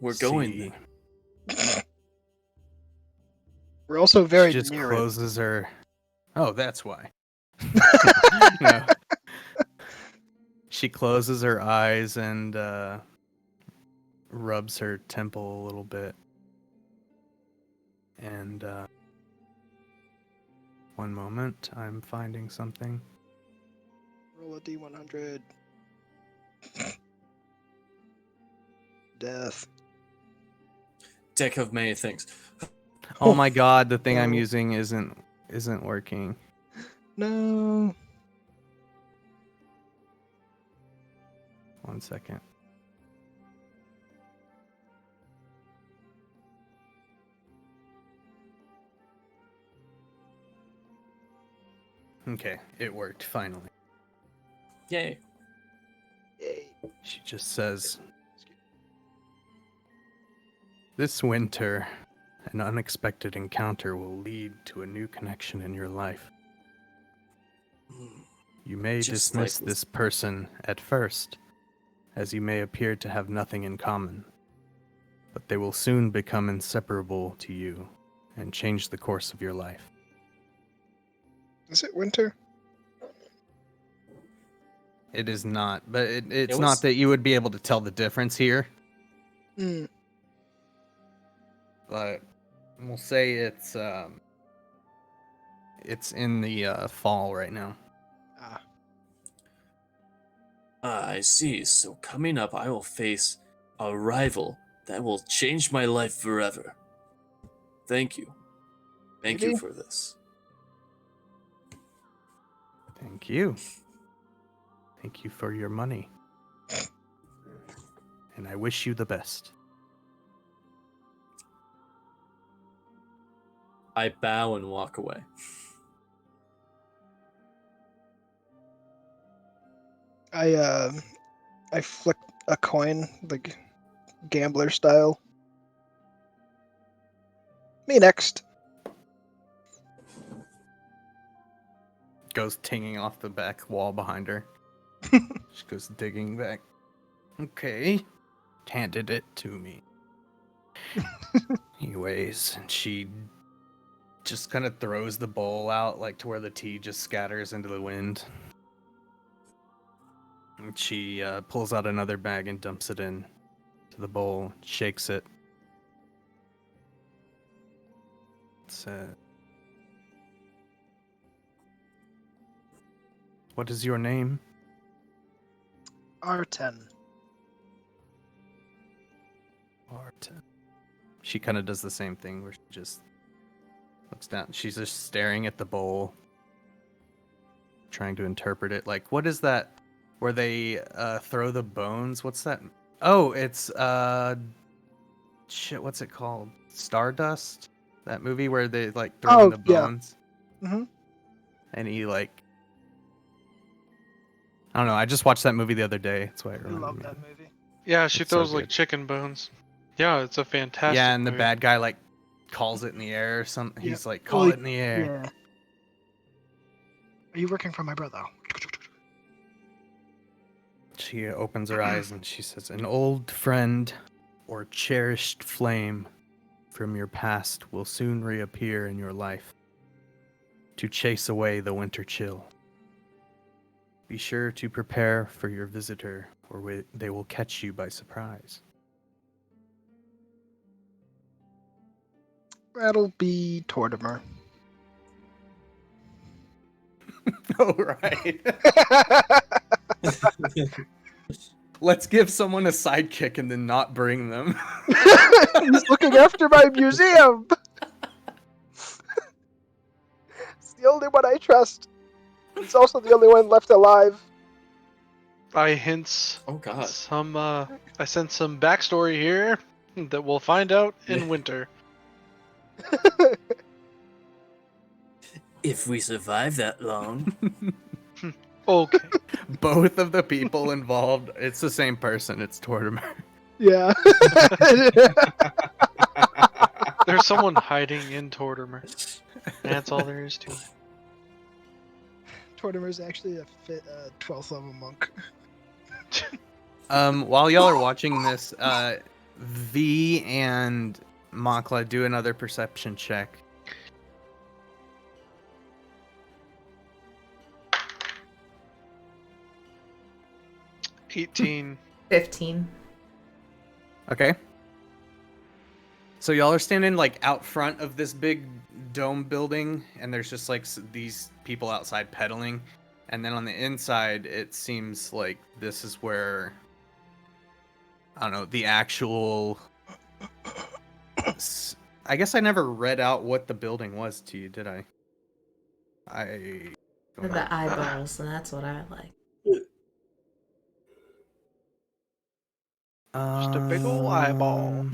We're going See- there. We're also very she just near closes her. Oh, that's why. No. She closes her eyes and rubs her temple a little bit. And one moment, I'm finding something. Roll a D100. Death. Deck of many things. Oh my god, the thing I'm No. using isn't working. No. 1 second. Okay, it worked finally. Yay. Yay. She just says, "This winter, an unexpected encounter will lead to a new connection in your life. You may Just dismiss like this person at first, as you may appear to have nothing in common, but they will soon become inseparable to you and change the course of your life." Is it winter? It is not, but it's was- not that you would be able to tell the difference here. Hmm. But we'll say it's in the fall right now. Ah. I see. So coming up, I will face a rival that will change my life forever. Thank you. Thank you Maybe. for this. Thank you. Thank you for your money. And I wish you the best. I bow and walk away. I flick a coin, like gambler style. Me next. Goes tinging off the back wall behind her. She goes digging back. Okay. Handed it to me. Anyways, and she just kind of throws the bowl out, like to where the tea just scatters into the wind. And she pulls out another bag and dumps it in to the bowl, shakes it. What is your name? R10. Arten. She kind of does the same thing where she just looks down. She's just staring at the bowl, trying to interpret it. Like, what is that where they throw the bones? What's that? Oh, it's shit, what's it called? Stardust? That movie where they like throw in Oh, the yeah. bones? Mm-hmm. And he like, I don't know, I just watched that movie the other day. That's why I I remember. love that movie. yeah, she It's so throws like good. chicken bones. Yeah, it's a fantastic. Yeah, and the movie. bad guy like calls it in the air or something. Yeah. He's like, call Well, it in the air. Yeah. Are you working for my brother? She opens her eyes and she says, "An old friend or cherished flame from your past will soon reappear in your life to chase away the winter chill. Be sure to prepare for your visitor, or they will catch you by surprise." That'll be Tortimer. Oh, right. Let's give someone a sidekick and then not bring them. He's looking after my museum. It's the only one I trust. It's also the only one left alive. I hints Oh god. some. I sent some backstory here that we'll find out in winter. If we survive that long. Okay. Both of the people involved, it's the same person. It's Tortimer. Yeah. There's someone hiding in Tortimer. That's all there is to it. Tortimer's actually a 12th level monk. While y'all are watching this, V and Makla, do another perception check. – 18. 15. Okay. So y'all are standing like out front of this big dome building, and there's just like these people outside pedaling, and then on the inside, it seems like this is where, I don't know, the actual. I guess I never read out what the building was to you, did I? The eyeballs, and that's what I like. Just a big ol' eyeball.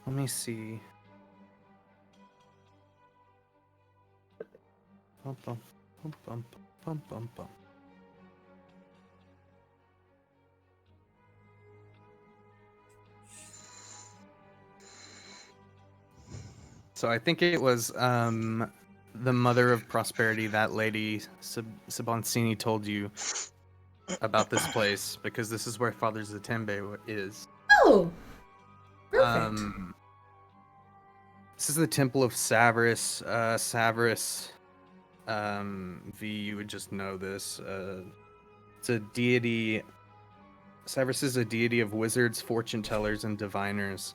Let me see. Bum, bum, bum, bum, bum, bum, bum. So I think it was the Mother of Prosperity, that lady, Sabancini, told you about this place, because this is where Father Zatembe is. Oh! Perfect. This is the Temple of Savris. Savris, V, you would just know this. It's a deity. Savris is a deity of wizards, fortune tellers, and diviners,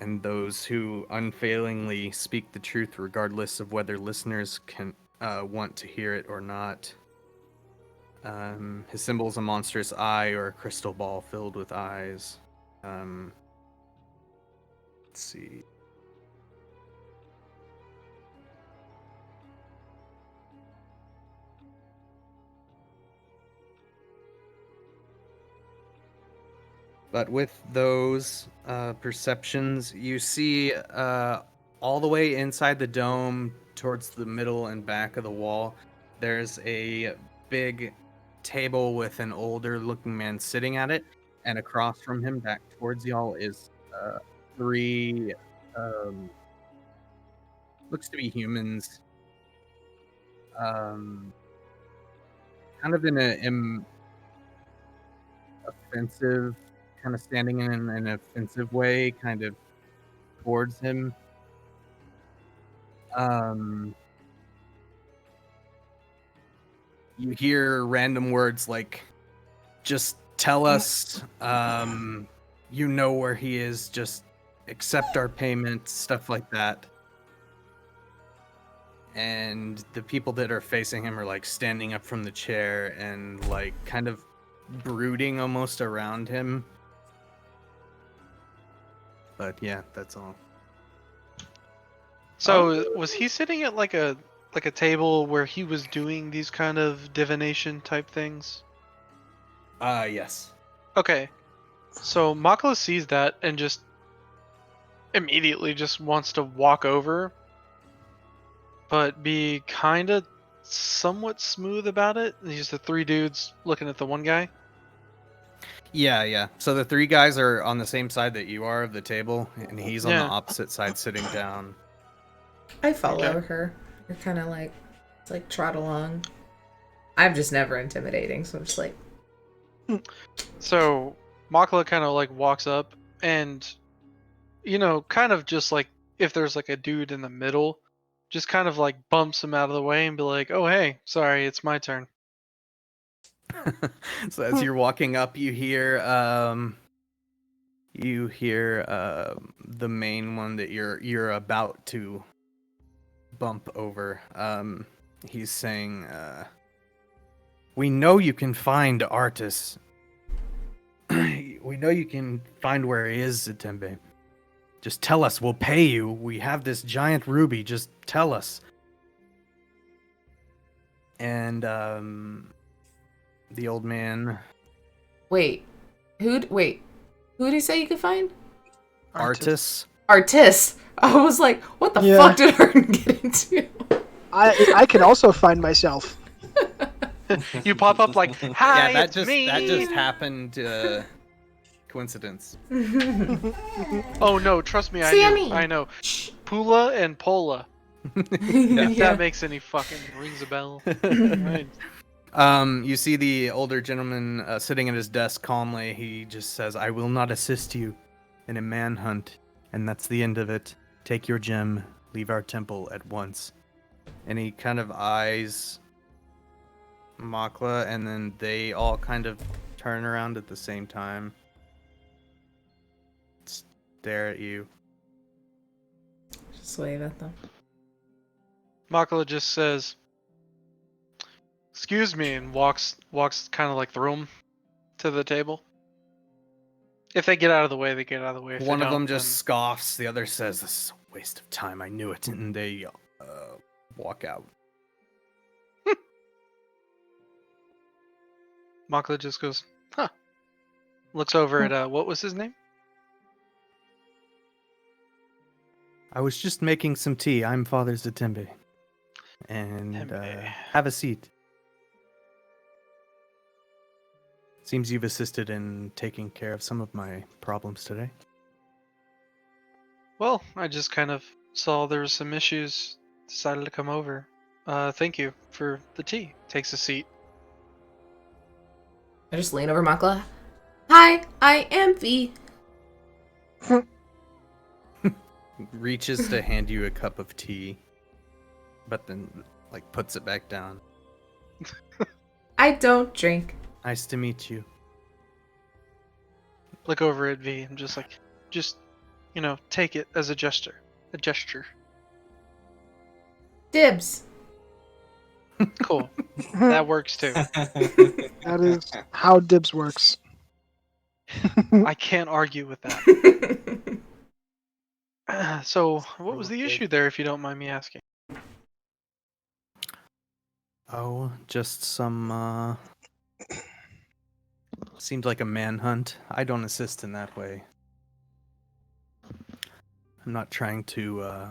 and those who unfailingly speak the truth regardless of whether listeners can want to hear it or not. His symbol is a monstrous eye or a crystal ball filled with eyes. Let's see. But with those perceptions, you see all the way inside the dome, towards the middle and back of the wall, there's a big table with an older looking man sitting at it, and across from him, back towards y'all, is three looks to be humans, kind of in a offensive, kind of standing in an offensive way, kind of towards him. You hear random words like, "Just tell us, you know where he is, just accept our payment," stuff like that. And the people that are facing him are like standing up from the chair and like kind of brooding almost around him. But yeah, that's all. So was he sitting at like a table where he was doing these kind of divination type things? Yes. Okay. So Makla sees that and just immediately just wants to walk over, but be kind of somewhat smooth about it. He's the three dudes looking at the one guy. Yeah. So the three guys are on the same side that you are of the table, and he's on the Yeah. opposite side sitting down. I follow Okay. her. You're kind of like, it's like trot along. I'm just never intimidating, so I'm just like, So Makla kind of like walks up and, kind of just like if there's like a dude in the middle, just kind of like bumps him out of the way and be like, "Oh hey, sorry, it's my turn." So as you're walking up, you hear the main one that you're about to bump over. He's saying, "We know you can find Artis. We know you can find where he is, Zatembe. Just tell us, we'll pay you. We have this giant ruby, just tell us." And the old man, wait, who'd he say you could find? Artis. Artist. I was like, what the Yeah. fuck did Arden get into? I can also find myself. You pop up like, "Hi, Yeah, it's me." that just happened. Coincidence. Oh no, trust me, Sammy! I know. Pula and Pola. If that makes any fucking rings a bell. Right. You see the older gentleman sitting at his desk calmly. He just says, "I will not assist you in a manhunt, and that's the end of it. Take your gem, leave our temple at once." And he kind of eyes Makla, and then they all kind of turn around at the same time. Stare at you. Just wave at them. Makala just says, "Excuse me," and walks kind of like through him to the table. If they get out of the way, they get out of the way. If One they of don't, them just scoffs. The other says, "This is a waste of time. I knew it." And they walk out. Makla just goes, "Huh." Looks over at what was his name? I was just making some tea. I'm Father Zatembe. And Tembe. have a seat. Seems you've assisted in taking care of some of my problems today. Well, I just kind of saw there was some issues. Decided to come over. Thank you for the tea. Takes a seat. I just lean over Makla. Hi, I am V. Reaches to hand you a cup of tea, but then puts it back down. I don't drink. Nice to meet you. Look over at V. I'm just like, take it as a gesture. A gesture. Dibs. Cool. That works too. That is how dibs works. I can't argue with that. So, what was the issue there, if you don't mind me asking? Oh, just some, seemed like a manhunt. I don't assist in that way. I'm not trying to,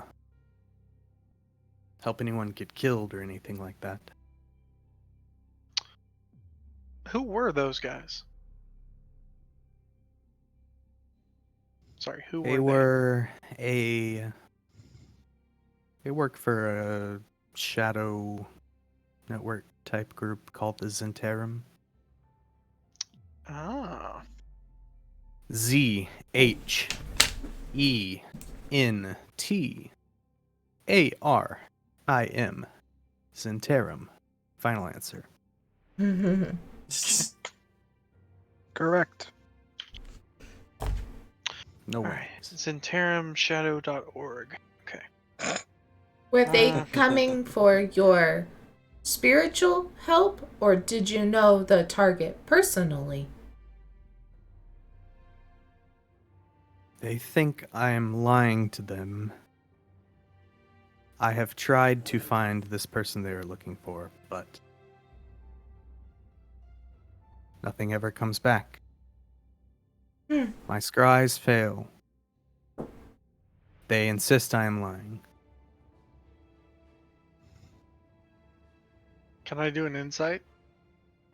help anyone get killed or anything like that. Who were those guys? Sorry, who They were they work for a shadow network type group called the Zentarum. they? Ah. ZHENTARIM. Zentarum. Final answer. Correct. No Alright. worries. ZentarimShadow.org. Okay. Were they coming for your spiritual help, or did you know the target personally? They think I am lying to them. I have tried to find this person they are looking for, but nothing ever comes back. My scries fail. They insist I am lying. Can I do an insight,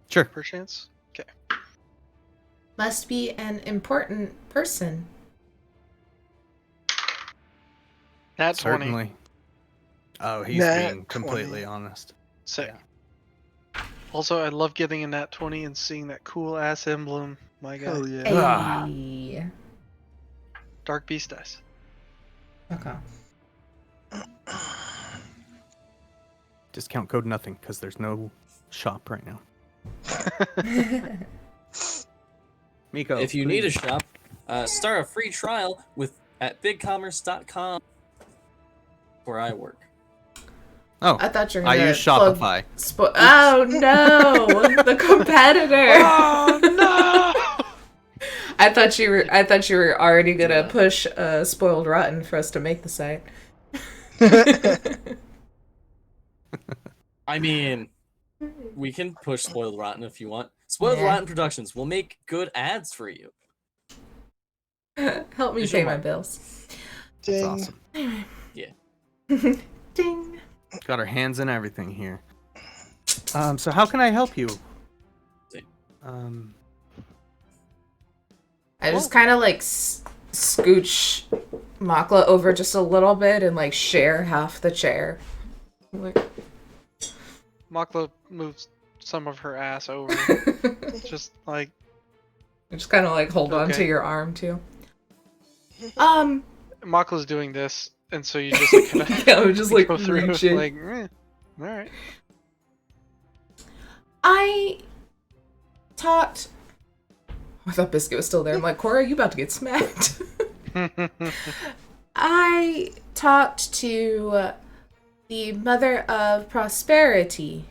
Sure. perchance? Okay. Must be an important person. Nat 20. Certainly. Oh, he's Nat being completely 20. honest. Sick. Yeah. Also, I love getting a nat 20 and seeing that cool ass emblem. My God. Hell yeah. Hey. Dark Beast dice. Okay. Discount code nothing because there's no shop right now. Miko, If you need a please. shop, start a free trial at bigcommerce.com, where I work. Oh, I thought you were I gonna use plug Shopify. Oh no, the competitor. Oh no! I thought you were already gonna Yeah. push Spoiled Rotten for us to make the site. I mean, we can push Spoiled Rotten if you want. Spoiled Yeah. Rotten Productions will make good ads for you. Help me Visual pay my mark. bills. That's Ding. awesome. Yeah. Ding. Got our hands in everything here. So how can I help you? I just kind of like scooch Makla over just a little bit and like share half the chair. Like, Makla moves some of her ass over. Just like, just kind of like hold on to Okay. your arm too. Makla's doing this, and so you just like, kinda Yeah, I'm just like go through, reaching. like, alright. I taught. I thought Biscuit was still there. I'm like, Cora, you about to get smacked. I talked to the Mother of Prosperity.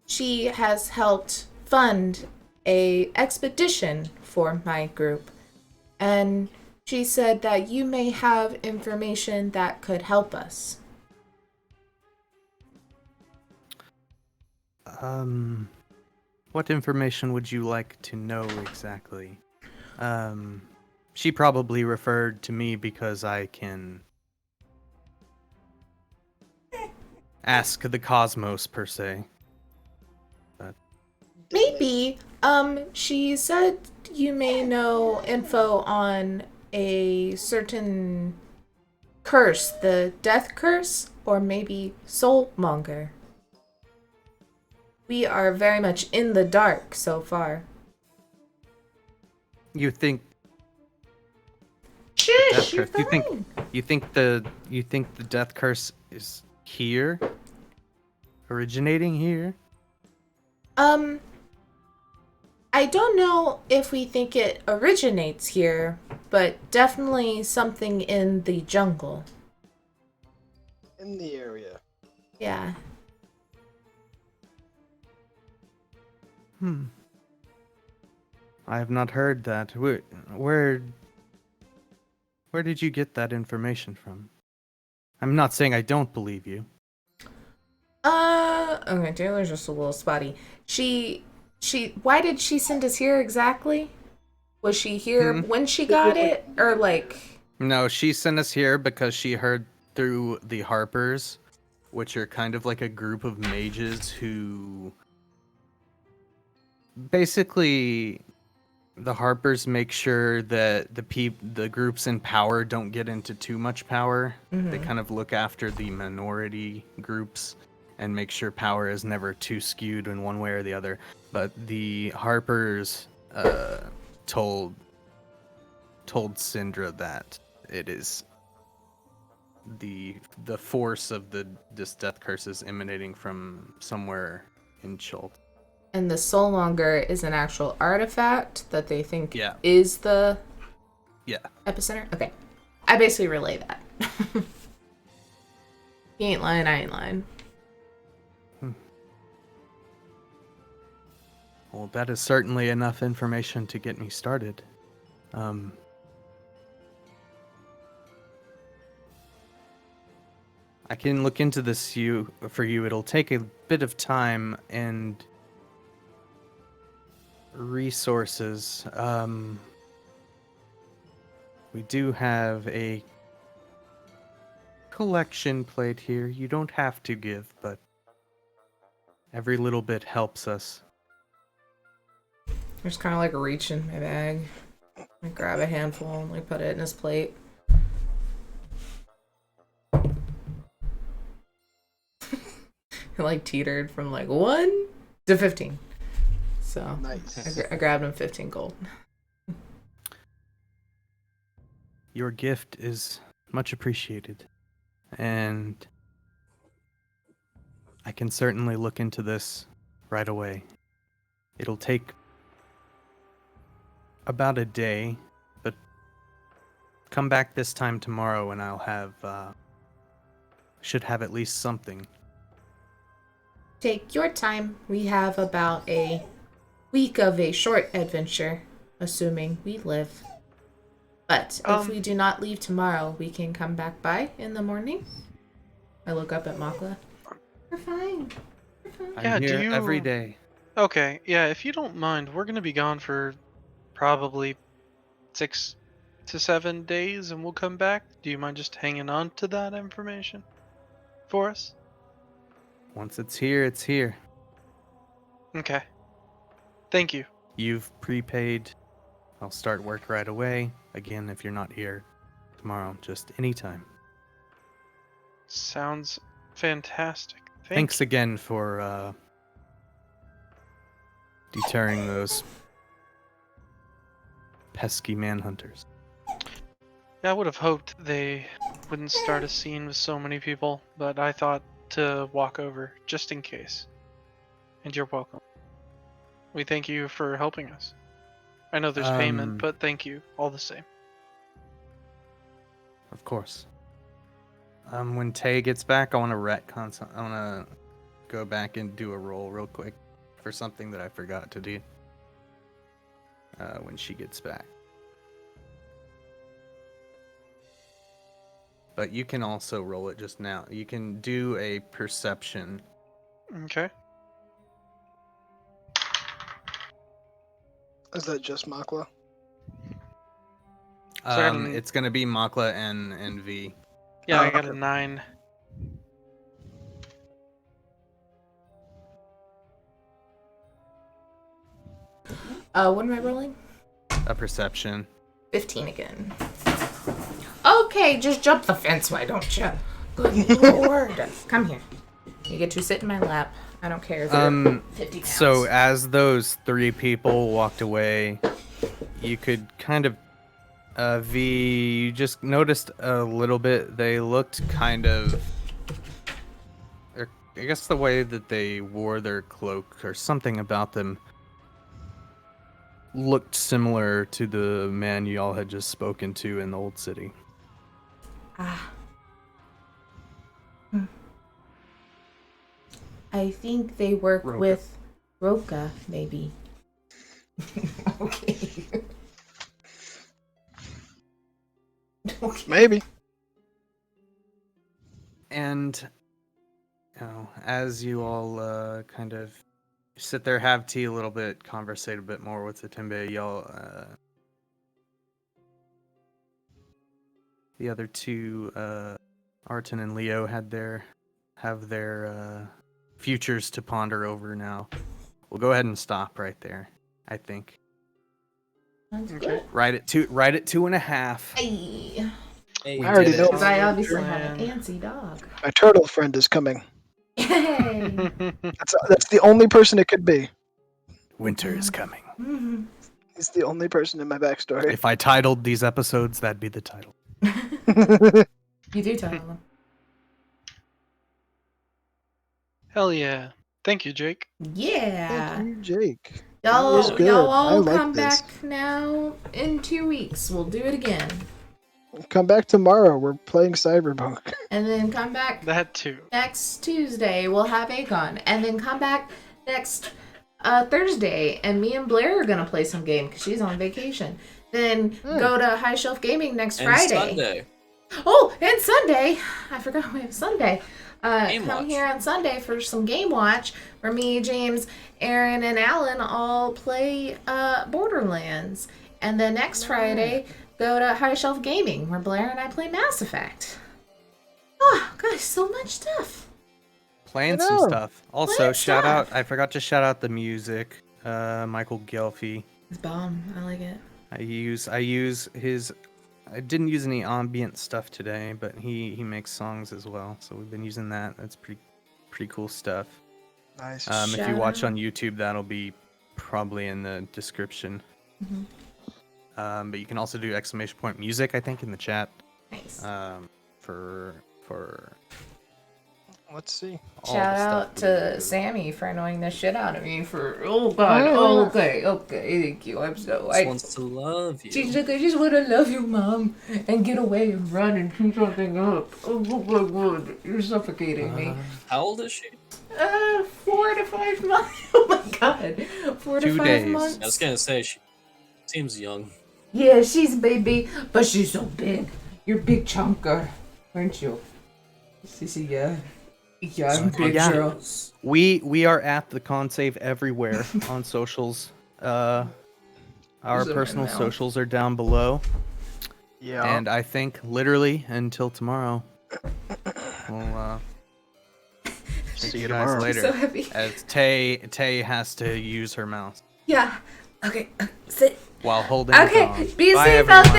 She has helped fund a expedition for my group, and she said that you may have information that could help us. What information would you like to know exactly? She probably referred to me because I can ask the cosmos per se. Maybe. She said you may know info on a certain curse, the death curse, or maybe soulmonger. We are very much in the dark so far. You think Shush, death you're curse? fine. You think the death curse is here? Originating here? I don't know if we think it originates here, but definitely something in the jungle. In the area. Yeah. I have not heard that. Where did you get that information from? I'm not saying I don't believe you. Okay, Taylor's just a little spotty. Why did she send us here exactly? Was she here when she got it? Or like... No, she sent us here because she heard through the Harpers, which are kind of like a group of mages who... Basically, the Harpers make sure that the groups in power don't get into too much power. They kind of look after the minority groups and make sure power is never too skewed in one way or the other. But the Harpers told Syndra that it is the force of this death curse is emanating from somewhere in Chult. And the soulmonger is an actual artifact that they think Yeah. is the Yeah. epicenter? Okay. I basically relay that. He ain't lying, I ain't lying. Well, that is certainly enough information to get me started. I can look into this for you. It'll take a bit of time and resources. We do have a collection plate here. You don't have to give, but every little bit helps us. I just kind of like reach in my bag, like grab a handful and like put it in his plate. It like teetered from like 1 To 15. So Nice. I grabbed him 15 gold. Your gift is much appreciated, and I can certainly look into this right away. It'll take about a day, but come back this time tomorrow and I'll have, should have at least something. Take your time. We have about a week of a short adventure, assuming we live. But if we do not leave tomorrow, we can come back by in the morning. I look up at Makla. We're fine. We're fine. Yeah, I'm do here you- every day. Okay, yeah, if you don't mind, we're gonna be gone for probably 6 to 7 days, and we'll come back. Do you mind just hanging on to that information for us? Once it's here, it's here. Okay. Thank you. You've prepaid. I'll start work right away. Again, if you're not here tomorrow, just anytime. Sounds fantastic. Thanks again for deterring those pesky manhunters. Yeah, I would have hoped they wouldn't start a scene with so many people, but I thought to walk over just in case. And you're welcome. We thank you for helping us. I know there's payment, but thank you all the same. Of course. When Tay gets back, I want to retcon. I want to go back and do a roll real quick for something that I forgot to do. When she gets back. But you can also roll it just now. You can do a perception. Okay. Is that just Makla? I got an- It's gonna be Makla and V. Yeah, I Oh, got a okay. 9. What am I rolling? A perception. 15 again. Okay, just jump the fence, why don't you? Good lord. Come here. You get to sit in my lap. I don't care if you're 50 pounds. So as those three people walked away, you could kind of V, you just noticed a little bit. They looked kind of, I guess the way that they wore their cloak or something about them looked similar to the man y'all had just spoken to in the old city. I think they work Roka. with Roka, maybe. Okay. Okay. Maybe. And as you all kind of sit there, have tea a little bit, conversate a bit more with the Tembe, y'all, the other two, Arton and Leo, have their futures to ponder over now. We'll go ahead and stop right there, I think. Sounds Okay. good. Right at 2.5. Hey. Hey, We I already did know. it. Because I obviously have an Man. antsy dog. My turtle friend is coming. Hey. That's the only person it could be. Winter is coming. Mhm. He's the only person in my backstory. If I titled these episodes, that'd be the title. You do tell them. Hell yeah. Thank you, Jake. Yeah. Thank you, Jake. Y'all, was good. y'all I all like come this. back now in 2 weeks. We'll do it again. Come back tomorrow. We're playing Cyberpunk. And then come back That too. next Tuesday. We'll have Akon. And then come back next Thursday. And me and Blair are going to play some game because she's on vacation. Then go to High Shelf Gaming next And Friday. Sunday. Oh, and Sunday. I forgot we have Sunday. Game Come watch. here on Sunday for some game watch where me, James, Aaron, and Alan all play Borderlands. And then next Friday, go to High Shelf Gaming where Blair and I play Mass Effect. Oh, guys, so much stuff. Playing I some know. stuff. Also, Playing shout out, stuff. I forgot to shout out the music. Michael Gelfi. It's bomb. I like it. I use his. I didn't use any ambient stuff today, but he makes songs as well, so we've been using that. That's pretty cool stuff. Nice. If you watch Shout on YouTube, that'll be probably in the description. But you can also do exclamation point music, I think, in the chat. Nice. For Let's see. all Shout the stuff out we to do. Sammy for annoying the shit out of me for. Oh God. Oh, okay. Thank you. I'm so. Just wants to love you. She's like, I just want to love you, Mom, and get away and run and shoot something up. Oh my God, you're suffocating me. How old is she? 4 to 5 months. Oh my God, 4 to 2 5 days. months. I was gonna say she seems young. Yeah, she's a baby, but she's so big. You're big chunker, aren't you? Sissy, yeah. Yeah, I'm big yeah. girl. We are at the con save everywhere on socials. Our Those are my personal mouth. socials are down below. Yeah. And I think literally until tomorrow, we'll see you guys tomorrow. later. So heavy. As Tay has to use her mouse Yeah. Okay. Sit. while holding the Okay. dog. Be Bye, safe everyone. out there.